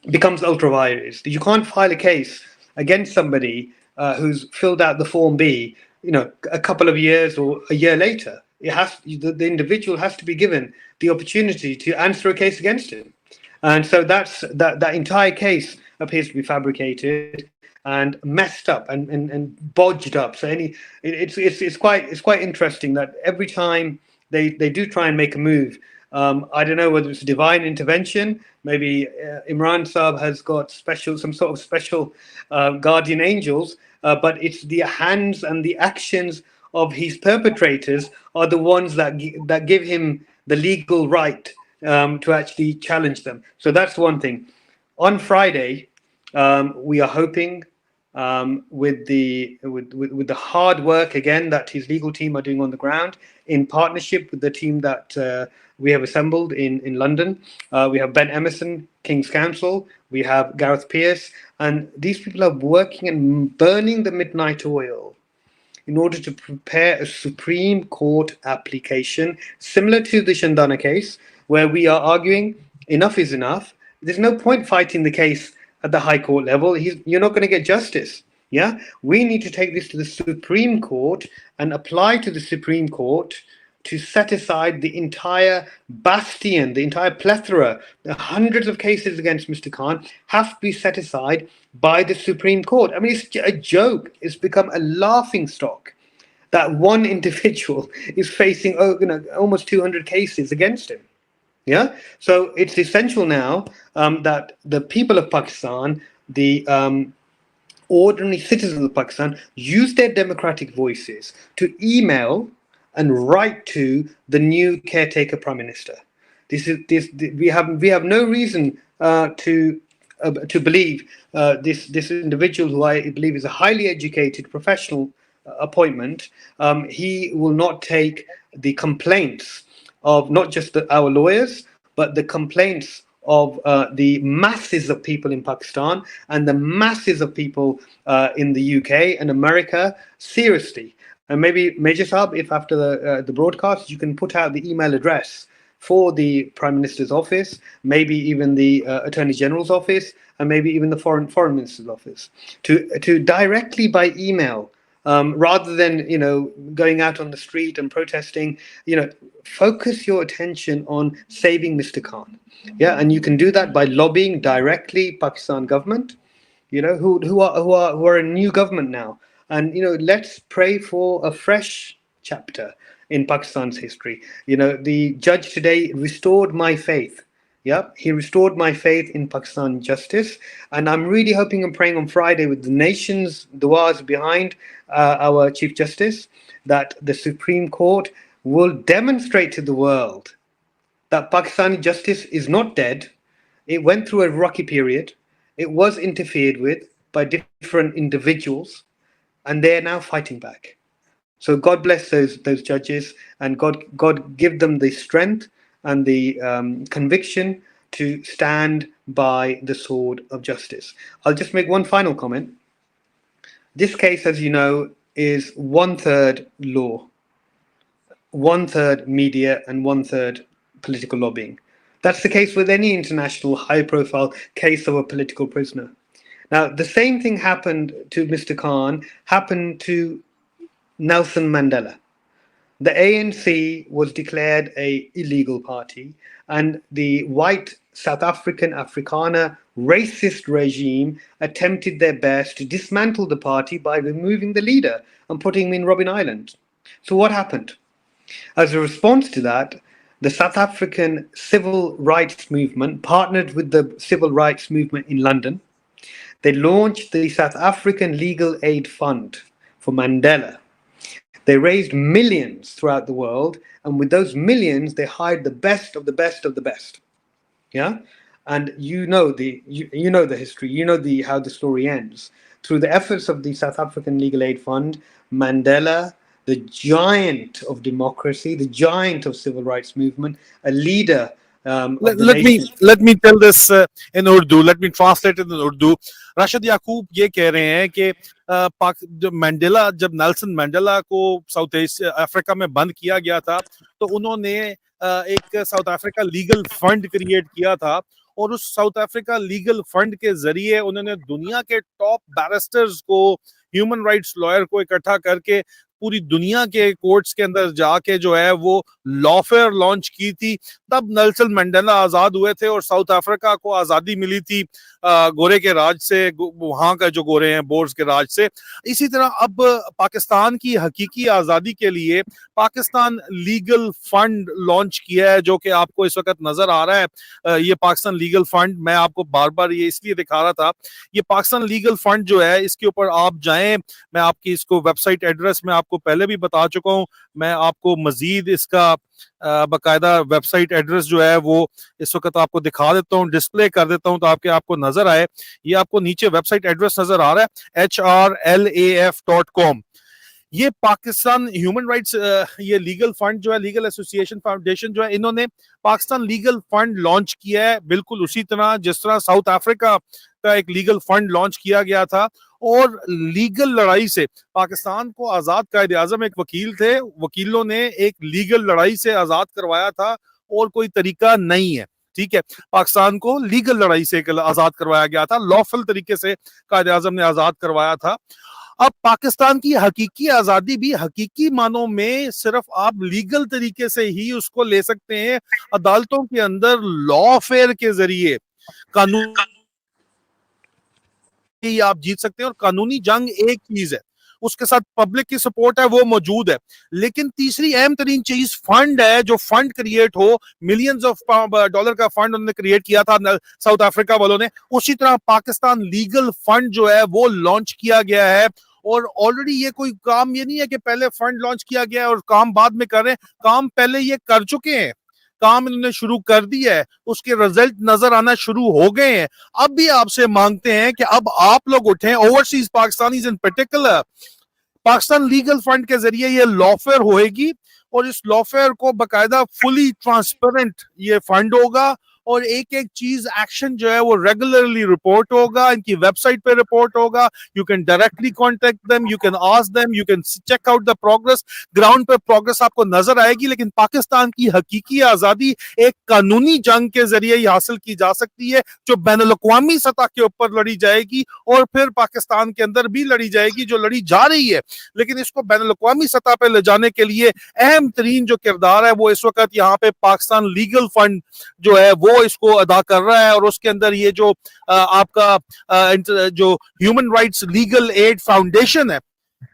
becomes ultra vires. You can't file a case against somebody who's filled out the Form B, a couple of years or a year later. The individual has to be given the opportunity to answer a case against him. And so that entire case appears to be fabricated and messed up and bodged up. So it's quite interesting that every time they do try and make a move, I don't know whether it's divine intervention. Maybe Imran Saab has got some sort of special guardian angels, but it's the hands and the actions of his perpetrators are the ones that give him the legal right to actually challenge them. So that's one thing. On Friday, we are hoping with the hard work again that his legal team are doing on the ground in partnership with the team that we have assembled in London. We have Ben Emerson, King's Counsel. We have Gareth Pearce, and these people are working and burning the midnight oil in order to prepare a Supreme Court application similar to the Shandana case, where we are arguing enough is enough. There's no point fighting the case at the High Court level. You're not going to get justice. Yeah, we need to take this to the Supreme Court and apply to the Supreme Court to set aside the entire bastion, the entire plethora, the hundreds of cases against Mr. Khan have to be set aside by the Supreme Court. I mean, it's a joke. It's become a laughing stock that one individual is facing almost 200 cases against him. Yeah, so it's essential now that the people of Pakistan, the ordinary citizens of Pakistan, use their democratic voices to email and write to the new caretaker prime minister. We have no reason to believe this individual, who I believe is a highly educated professional appointment, he will not take the complaints of not just our lawyers, but the complaints of the masses of people in Pakistan and the masses of people in the UK and America seriously. And maybe Major Saab, if after the broadcast you can put out the email address for the Prime Minister's office, maybe even the Attorney General's office, and maybe even the Foreign Minister's office, to directly by email, rather than going out on the street and protesting. Focus your attention on saving Mr. Khan. Yeah, and you can do that by lobbying directly Pakistan government, who are a new government now. And let's pray for a fresh chapter in Pakistan's history. The judge today restored my faith. Yeah, he restored my faith in Pakistan justice, and I'm really hoping and praying on Friday, with the nation's duas behind our Chief Justice, that the Supreme Court will demonstrate to the world that Pakistani justice is not dead. It went through a rocky period. It was interfered with by different individuals, and they are now fighting back. So God bless those judges, and God give them the strength and the conviction to stand by the sword of justice. I'll just make one final comment. This case, as you know, is 1/3 law, 1/3 media, and 1/3 political lobbying. That's the case with any international high-profile case of a political prisoner. Now, the same thing happened to Mr. Khan, happened to Nelson Mandela. The ANC was declared an illegal party, and the white South African Afrikaner racist regime attempted their best to dismantle the party by removing the leader and putting him in Robben Island. So what happened? As a response to that, the South African civil rights movement partnered with the civil rights movement in London. They launched the South African Legal Aid Fund for Mandela. They raised millions throughout the world, and with those millions, they hired the best of the best of the best. Yeah, and you know the history. You know how the story ends. Through the efforts of the South African Legal Aid Fund, Mandela, the giant of democracy, the giant of civil rights movement, a leader of the nation. let me tell this in Urdu. Let me translate it in Urdu. Rashid याकूब ये कह रहे हैं कि जब Mandela जब Nelson Mandela को south Africa में बंद किया गया था तो उन्होंने एक south Africa legal fund create किया था और उस साउथ अफ्रीका लीगल फंड के जरिए उन्होंने दुनिया के टॉप बैरिस्टर्स को ह्यूमन राइट्स लॉयर को इकट्ठा करके पूरी दुनिया के कोर्ट्स के अंदर जाके जो है वो लॉफेयर लॉन्च की थी। तब नेल्सन मंडेला आजाद हुए थे और साउथ अफ्रीका को आजादी मिली थी गोरे के राज से, वहां का जो गोरे हैं बोर्स के राज से। इसी तरह अब पाकिस्तान की हकीकी आजादी के लिए पाकिस्तान लीगल फंड लॉन्च किया है, जो कि आपको इस वक्त नजर आ रहा है। ये पाकिस्तान लीगल फंड, मैं आपको बार बार ये इसलिए दिखा रहा था, ये पाकिस्तान लीगल फंड जो है इसके ऊपर आप जाएं, मैं आपकी इसको वेबसाइट एड्रेस में आपको पहले भी बता चुका हूं, मैं आपको मजीद इसका बकायदा वेबसाइट एड्रेस जो है वो इस वक्त आपको दिखा देता हूं, डिस्प्ले कर देता हूं ताकि आपको नजर आए। ये आपको नीचे वेबसाइट एड्रेस नजर आ रहा है hrlaf.com। ये पाकिस्तान ह्यूमन राइट्स ये लीगल फंड जो है, लीगल एसोसिएशन फाउंडेशन जो है, इन्होंने पाकिस्तान लीगल फंड लॉन्च किया है, बिल्कुल उसी तरह जिस तरह साउथ अफ्रीका का एक लीगल फंड लॉन्च किया गया था। और लीगल लड़ाई से पाकिस्तान को आजाद कायद आजम एक वकील थे, वकीलों ने एक लीगल लड़ाई से आजाद करवाया था और कोई तरीका नहीं है, ठीक है। पाकिस्तान को लीगल लड़ाई से आजाद करवाया गया था, लॉफुल तरीके से कायद आजम ने आजाद करवाया था। अब पाकिस्तान की हकीकी आजादी भी हकीकी मानों में सिर्फ आप लीगल तरीके से ही उसको ले सकते हैं, अदालतों के अंदर लॉ फेयर के जरिए कानून आप जीत सकते हैं। और कानूनी जंग एक चीज है, उसके साथ पब्लिक की सपोर्ट है, वो मौजूद है। लेकिन तीसरी अहम तरीन चीज फंड है, जो फंड क्रिएट हो, मिलियंस ऑफ डॉलर का फंड उन्होंने क्रिएट किया था साउथ अफ्रीका वालों ने। उसी तरह पाकिस्तान लीगल फंड जो है वो लॉन्च किया गया है। और ऑलरेडी ये कोई काम ये नहीं है कि पहले फंड लॉन्च किया गया और काम बाद में कर रहे हैं, काम पहले ये कर चुके हैं, काम इन्होंने शुरू कर दिया है, उसके रिजल्ट नजर आना शुरू हो गए हैं। अब भी आपसे मांगते हैं कि अब आप लोग उठें, ओवरसीज पाकिस्तानीज इन पर्टिकुलर। पाकिस्तान लीगल फंड के जरिए ये लॉफेयर होएगी और इस लॉफेयर को बकायदा फुली ट्रांसपेरेंट ये फंड होगा और एक एक चीज एक्शन जो है वो रेगुलरली रिपोर्ट होगा, इनकी वेबसाइट पे रिपोर्ट होगा। You can directly contact them, you can ask them, you can check out the progress, ground पे प्रोग्रेस आपको नजर आएगी। लेकिन पाकिस्तान की हकीकी आजादी एक कानूनी जंग के जरिए ही हासिल की जा सकती है, जो बैनुल-अक़वामी सतह के ऊपर लड़ी जाएगी और फिर पाकिस्तान के अंदर भी लड़ी जाएगी, जो लड़ी जा रही है। लेकिन इसको बैनुल-अक़वामी सतह पे ले जाने के लिए अहम तरीन जो किरदार है वो इस वक्त यहाँ पे पाकिस्तान लीगल फंड जो है वो इसको अदा कर रहा है। और उसके अंदर ये जो आपका जो human rights legal aid foundation है,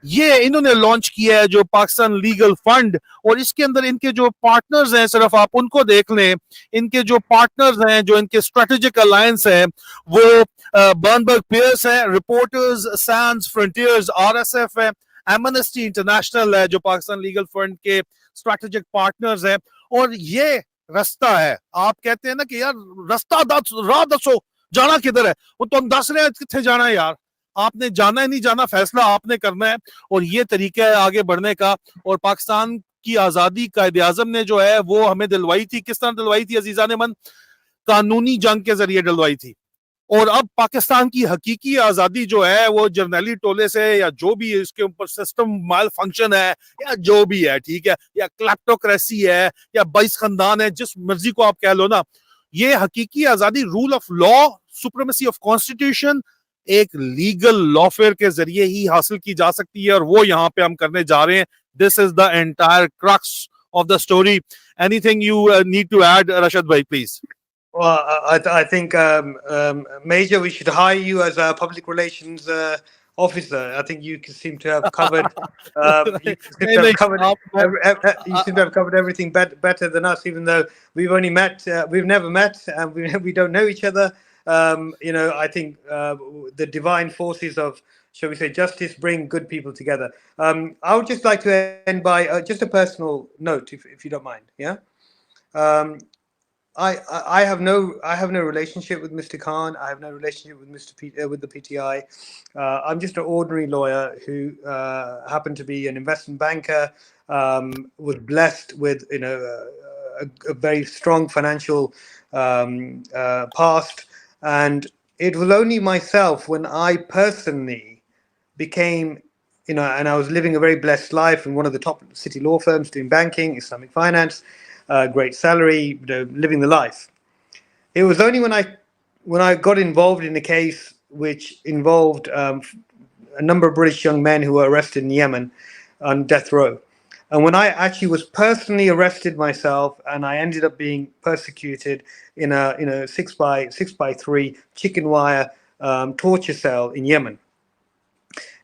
ये इन्होंने लॉन्च किया है, जो पाकिस्तान लीगल फंड। और इसके अंदर इनके जो पार्टनर्स हैं, सिर्फ आप उनको देख लें, इनके जो पार्टनर्स हैं, जो इनके स्ट्रेटेजिक अलायंस हैं, वो बर्नबर्ग पियर्स है, रिपोर्टर्स सैंस फ्रंटियर्स, आरएसएफ है, एमनेस्टी इंटरनेशनल है, जो पाकिस्तान लीगल फंड के स्ट्रेटेजिक पार्टनर्स हैं। और ये रास्ता है, आप कहते हैं ना कि यार रास्ता राह दसो, जाना किधर है, वो तो हम दस रहे हैं कितने जाना है यार, आपने जाना है नहीं जाना फैसला आपने करना है। और ये तरीका है आगे बढ़ने का। और पाकिस्तान की आजादी कायद आजम ने जो है वो हमें दिलवाई थी, किस तरह दिलवाई थी अजीजान मन? कानूनी जंग के जरिए दिलवाई थी। और अब पाकिस्तान की हकीकी आजादी जो है वो जर्नैली टोले से या जो भी इसके ऊपर सिस्टम माल फंक्शन है या जो भी है, ठीक है, या क्लैप्टोक्रेसी है या 22 खानदान है, जिस मर्जी को आप कह लो ना, ये हकीकी आजादी rule of law, supremacy of constitution एक लीगल लॉफेयर के जरिए ही हासिल की जा सकती है। और वो यहाँ पे हम करने जा रहे हैं। This is the entire crux of the story. Anything you need to add Rashad भाई, please? Well, I think, Major, we should hire you as a public relations officer. I think you seem to have covered. You seem नहीं to have नहीं covered. आप You seem to have covered everything better than us, even though we've only met. We've never met, and we don't know each other. You know, I think the divine forces of, shall we say, justice bring good people together. I would just like to end by just a personal note, if you don't mind. Yeah. Um, I have no relationship with Mr. Khan. I have no relationship with with the PTI. I'm just an ordinary lawyer who happened to be an investment banker. Was blessed with a very strong financial past, and it was only myself when I personally became, and I was living a very blessed life in one of the top city law firms doing banking, Islamic finance, great salary, living the life. It was only when I got involved in a case which involved a number of British young men who were arrested in Yemen on death row. And when I actually was personally arrested myself, and I ended up being persecuted in a 6x3 chicken wire torture cell in Yemen,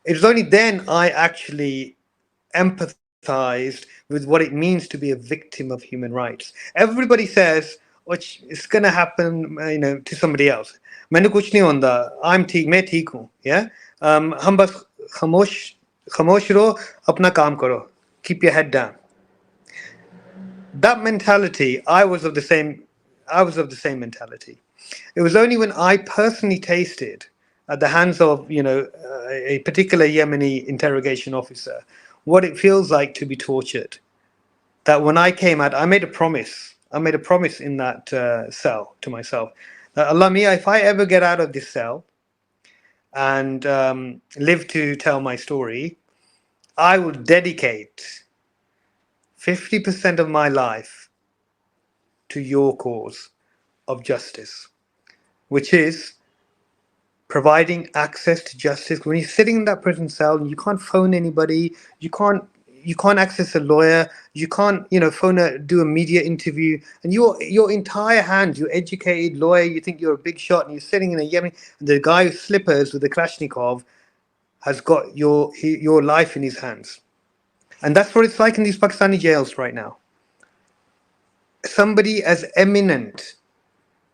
it was only then I actually empathized with what it means to be a victim of human rights. Everybody says, "Oh, it's going to happen, to somebody else." मैंने कुछ नहीं होता. मैं ठीक हूँ. Yeah. हम बस खामोश रहो, अपना काम करो. Keep your head down. That mentality, I was of the same mentality. It was only when I personally tasted at the hands of, a particular Yemeni interrogation officer, what it feels like to be tortured, that when I came out, I made a promise. I made a promise in that cell to myself that, Allah Mia, if I ever get out of this cell and live to tell my story, I will dedicate 50% of my life to your cause of justice, which is providing access to justice. When you're sitting in that prison cell, you can't phone anybody, you can't access a lawyer, you can't do a media interview, and your entire hand, you're educated lawyer, you think you're a big shot, and you're sitting in a Yemen, and the guy with slippers with the Kalashnikov has got your life in his hands. And that's what it's like in these Pakistani jails right now. Somebody as eminent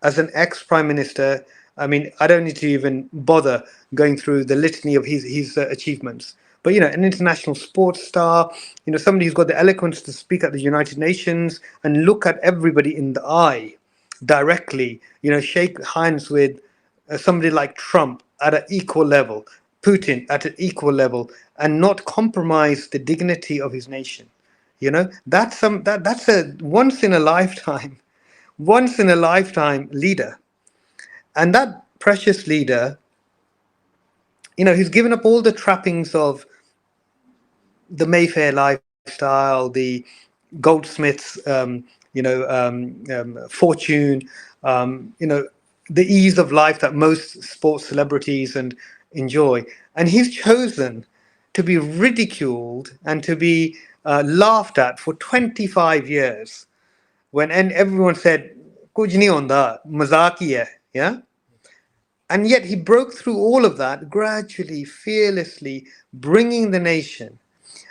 as an ex-prime minister, I mean, I don't need to even bother going through the litany of his achievements. But, an international sports star, somebody who's got the eloquence to speak at the United Nations and look at everybody in the eye directly, shake hands with somebody like Trump at an equal level, Putin at an equal level, and not compromise the dignity of his nation. That's a once in a lifetime leader. And that precious leader, he's given up all the trappings of the Mayfair lifestyle, the goldsmith's, fortune, the ease of life that most sports celebrities enjoy. And he's chosen to be ridiculed and to be laughed at for 25 years. And everyone said, "Kuch nahi honda, mazak hi hai," yeah? And yet he broke through all of that gradually, fearlessly, bringing the nation.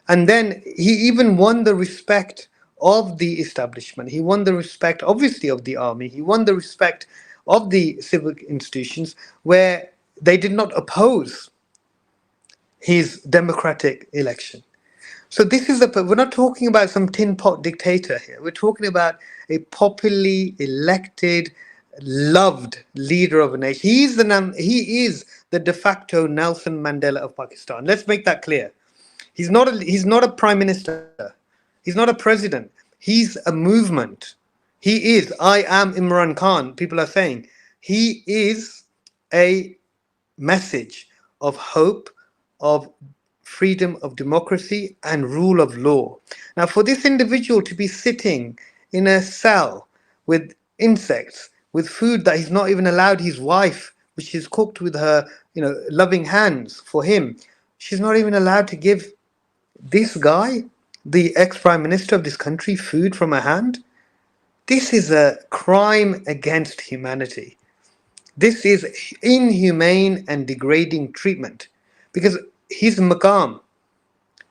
And then he even won the respect of the establishment. He won the respect, obviously, of the army. He won the respect of the civic institutions where they did not oppose his democratic election. So we're not talking about some tin pot dictator here. We're talking about a popularly elected, loved leader of a nation. He is the de facto Nelson Mandela of Pakistan. Let's make that clear. He's not a prime minister. He's not a president. He's a movement. He is. I am Imran Khan. People are saying he is a message of hope, of freedom, of democracy, and rule of law. Now, for this individual to be sitting in a cell with insects, with food that he's not even allowed his wife, which is cooked with her, loving hands for him, she's not even allowed to give this guy, the ex-prime minister of this country, food from her hand. This is a crime against humanity. This is inhumane and degrading treatment. because his maqam,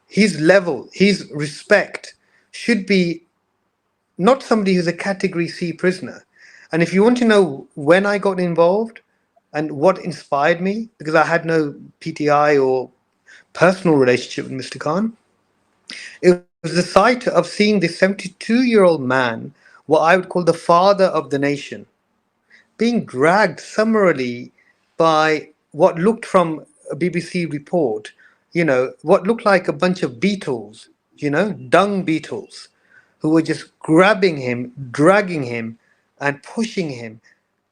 his level, his respect should be not somebody who's a category C prisoner. And if you want to know when I got involved and what inspired me, because I had no PTI or personal relationship with Mr. Khan, it was the sight of seeing this 72-year-old man, what I would call the father of the nation, being dragged summarily by what looked from a BBC report, what looked like a bunch of beetles, dung beetles, who were just grabbing him, dragging him, and pushing him.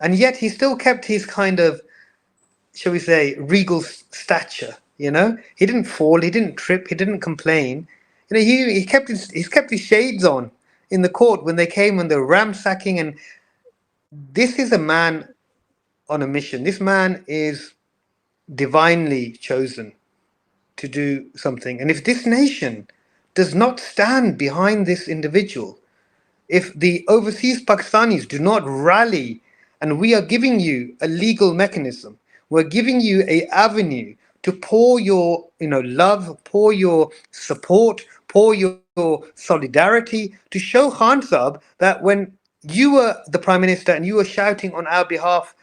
And yet he still kept his kind of, shall we say, regal stature. He didn't fall, he didn't trip, he didn't complain. He kept his shades on in the court when they came and they were ransacking. And this is a man on a mission. This man is divinely chosen to do something. And if this nation does not stand behind this individual, if the overseas Pakistanis do not rally, and we are giving you a legal mechanism, we're giving you an avenue to pour your love, pour your support, pour your solidarity, to show Khan Sahib that when you were the Prime Minister and you were shouting on our behalf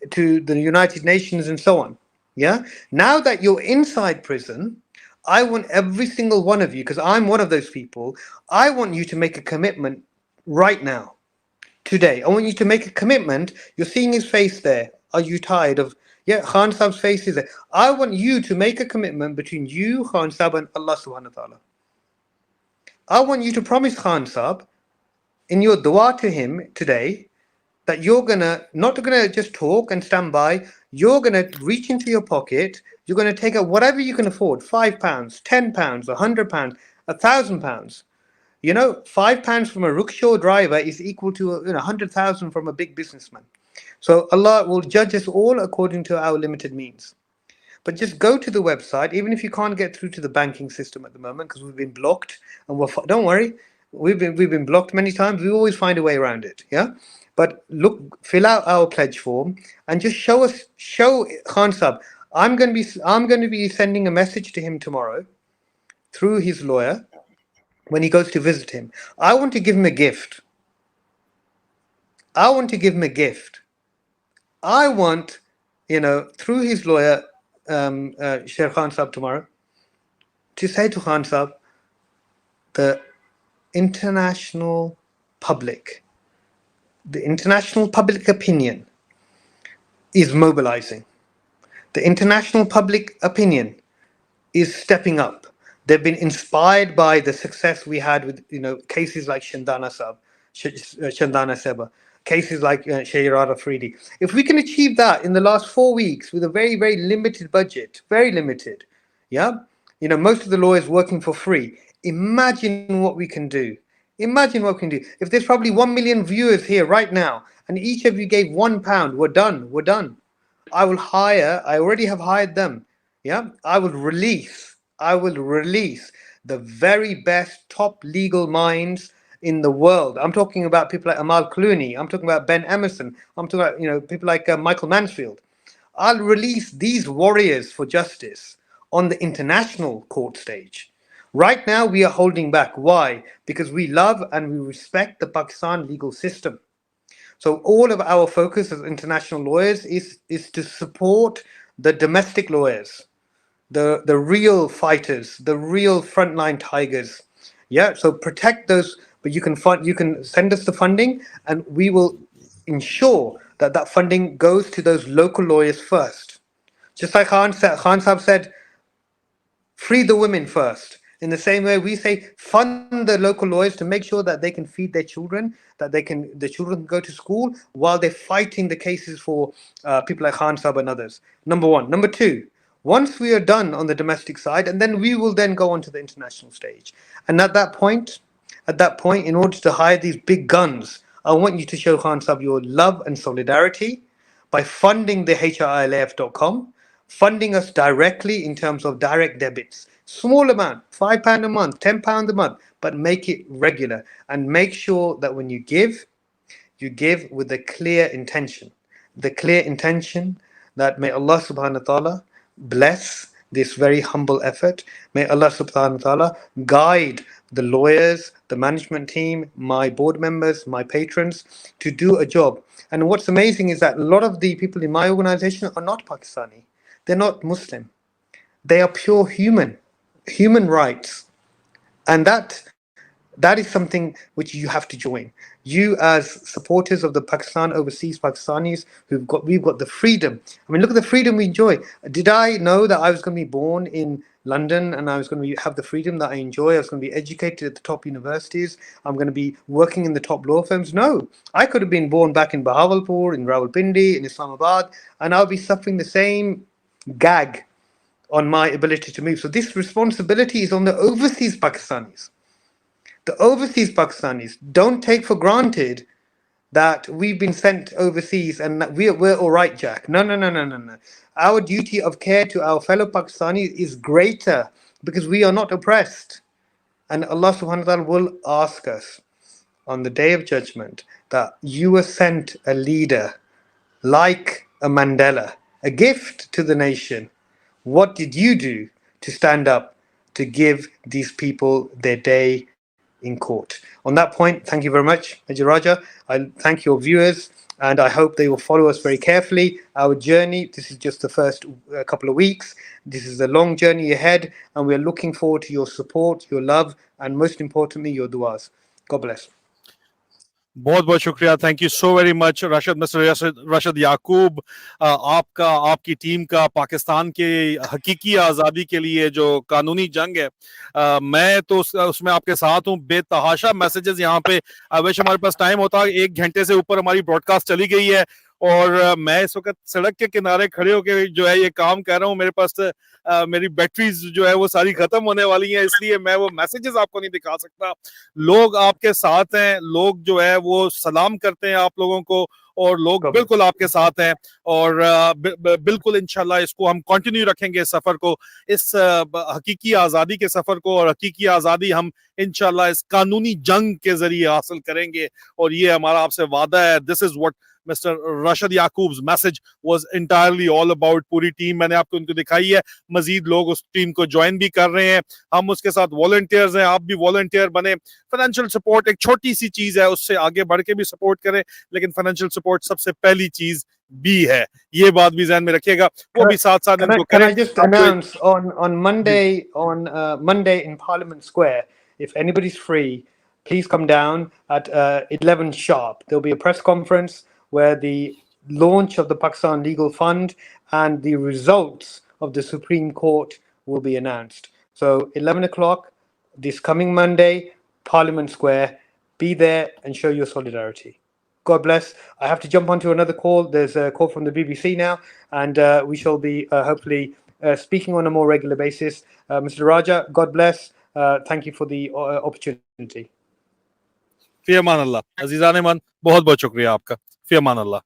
to the United Nations and so on, now that you're inside prison, I want every single one of you, because I'm one of those people, I want you to make a commitment right now, today. I want you to make a commitment. You're seeing his face there. Are you tired of, Khan Sahib's face is there. I want you to make a commitment between you, Khan Sahib, and Allah subhanahu wa ta'ala. I want you to promise Khan Sahib in your dua to him today that you're not gonna just talk and stand by. You're gonna reach into your pocket. You're gonna take out whatever you can afford: £5, £10, £100, £1,000. £5 from a rickshaw driver is equal to 100,000 from a big businessman. So Allah will judge us all according to our limited means. But just go to the website, even if you can't get through to the banking system at the moment because we've been blocked. And don't worry, we've been blocked many times. We always find a way around it. But look, fill out our pledge form and just show Khan Sahib. I'm going to be sending a message to him tomorrow through his lawyer when he goes to visit him. I want to give him a gift. I want, through his lawyer, Sher Khan Sahib tomorrow, to say to Khan Sahib, the international public opinion is mobilizing. The international public opinion is stepping up. They've been inspired by the success we had with cases like Shandana Seba, cases like Shayara Afridi. If we can achieve that in the last 4 weeks with a very, very limited budget, very limited, most of the lawyers working for free, imagine what we can do. If there's probably 1 million viewers here right now and each of you gave £1, we're done. I already have hired them. I will release the very best top legal minds in the world. I'm talking about people like Amal Clooney. I'm talking about Ben Emerson. I'm talking about people like Michael Mansfield. I'll release these warriors for justice on the international court stage. Right now, we are holding back. Why? Because we love and we respect the Pakistan legal system. So all of our focus as international lawyers is to support the domestic lawyers, the real fighters, the real frontline tigers. So protect those, but you can send us the funding and we will ensure that funding goes to those local lawyers first. Just like Khan Sahib said, free the women first. In the same way, we say fund the local lawyers to make sure that they can feed their children, that the children can go to school while they're fighting the cases for people like Khan Sahib and others. Number one. Number two, once we are done on the domestic side, and then we will then go on to the international stage. And at that point, in order to hire these big guns, I want you to show Khan Sahib your love and solidarity by funding the HRILF.com, funding us directly in terms of direct debits. Small amount, £5 a month, £10 a month, but make it regular and make sure that when you give with the clear intention. The clear intention that may Allah subhanahu wa ta'ala bless this very humble effort. May Allah subhanahu wa ta'ala guide the lawyers, the management team, my board members, my patrons to do a job. And what's amazing is that a lot of the people in my organization are not Pakistani. They're not Muslim. They are pure human rights. And that is something which you have to join. You, as supporters of the Pakistan overseas Pakistanis, we've got the freedom. I mean, look at the freedom we enjoy. Did I know that I was going to be born in London and I was going to have the freedom that I enjoy? I was going to be educated at the top universities. I'm going to be working in the top law firms. No, I could have been born back in Bahawalpur, in Rawalpindi, in Islamabad, and I'll be suffering the same gag on my ability to move. So this responsibility is on the overseas Pakistanis. The overseas Pakistanis. Don't take for granted that we've been sent overseas and that we're all right, Jack. No. Our duty of care to our fellow Pakistanis is greater because we are not oppressed. And Allah subhanahu wa ta'ala will ask us on the day of judgment that you were sent a leader like a Mandela, a gift to the nation. What did you do to stand up to give these people their day in court? On that point, thank you very much, Ajay Raja. I thank your viewers and I hope they will follow us very carefully. Our journey, this is just the first couple of weeks. This is a long journey ahead and we're looking forward to your support, your love, and most importantly, your duas. God bless. बहुत बहुत शुक्रिया, thank you so very much mister Rashad Yaqoob, आपका, आपकी team का पाकिस्तान के हकीकी आज़ादी के लिए जो कानूनी जंग है, मैं तो उसमें आपके साथ हूँ। बेतहाशा मैसेजेस यहाँ पे, अवश्य हमारे पास टाइम होता, 1 घंटे से ऊपर हमारी ब्रॉडकास्ट चली गई है और मैं इस वक्त सड़क के किनारे खड़े होकर जो है ये काम कर रहा हूँ। मेरे पास मेरी बैटरीज जो है वो सारी खत्म होने वाली हैं, इसलिए मैं वो मैसेजेस आपको नहीं दिखा सकता। लोग आपके साथ हैं, लोग जो है वो सलाम करते हैं आप लोगों को और लोग बिल्कुल आपके साथ हैं और बिल्कुल इंशाल्लाह इसको हम कंटिन्यू रखेंगे, सफर को, इस हकीकी आजादी के सफर को, और हकीकी आजादी हम इंशाल्लाह इस कानूनी जंग के जरिए हासिल करेंगे और ये हमारा आपसे वादा है। This is what Mr. Rashad Yaqub's message was entirely all about। पूरी टीम मैंने आपको उनको दिखाई है, मजीद लोग उस टीम को ज्वाइन भी कर रहे हैं, हम उसके साथ वॉलंटियर्स हैं, आप भी वॉलंटियर बने। फाइनेंशियल सपोर्ट एक छोटी सी चीज है, उससे आगे बढ़ के भी सपोर्ट करें, लेकिन फाइनेंशियल सपोर्ट सबसे पहली चीज भी है, ये बात भी ध्यान में रखिएगा, वो भी साथ साथ इनको करें। I just announce on Monday in Parliament Square, if anybody's free, please come down at 11 sharp. There'll be a press conference where the launch of the Pakistan Legal Fund and the results of the Supreme Court will be announced. So 11 o'clock this coming Monday, Parliament Square. Be there and show your solidarity. God bless. I have to jump onto another call. There's a call from the BBC now, and we shall be hopefully speaking on a more regular basis. Mr. Raja, God bless. Thank you for the opportunity. फी अमान अल्लाह। अजीज़ान मन, बहुत बहुत शुक्रिया आपका। फी अमान अल्लाह।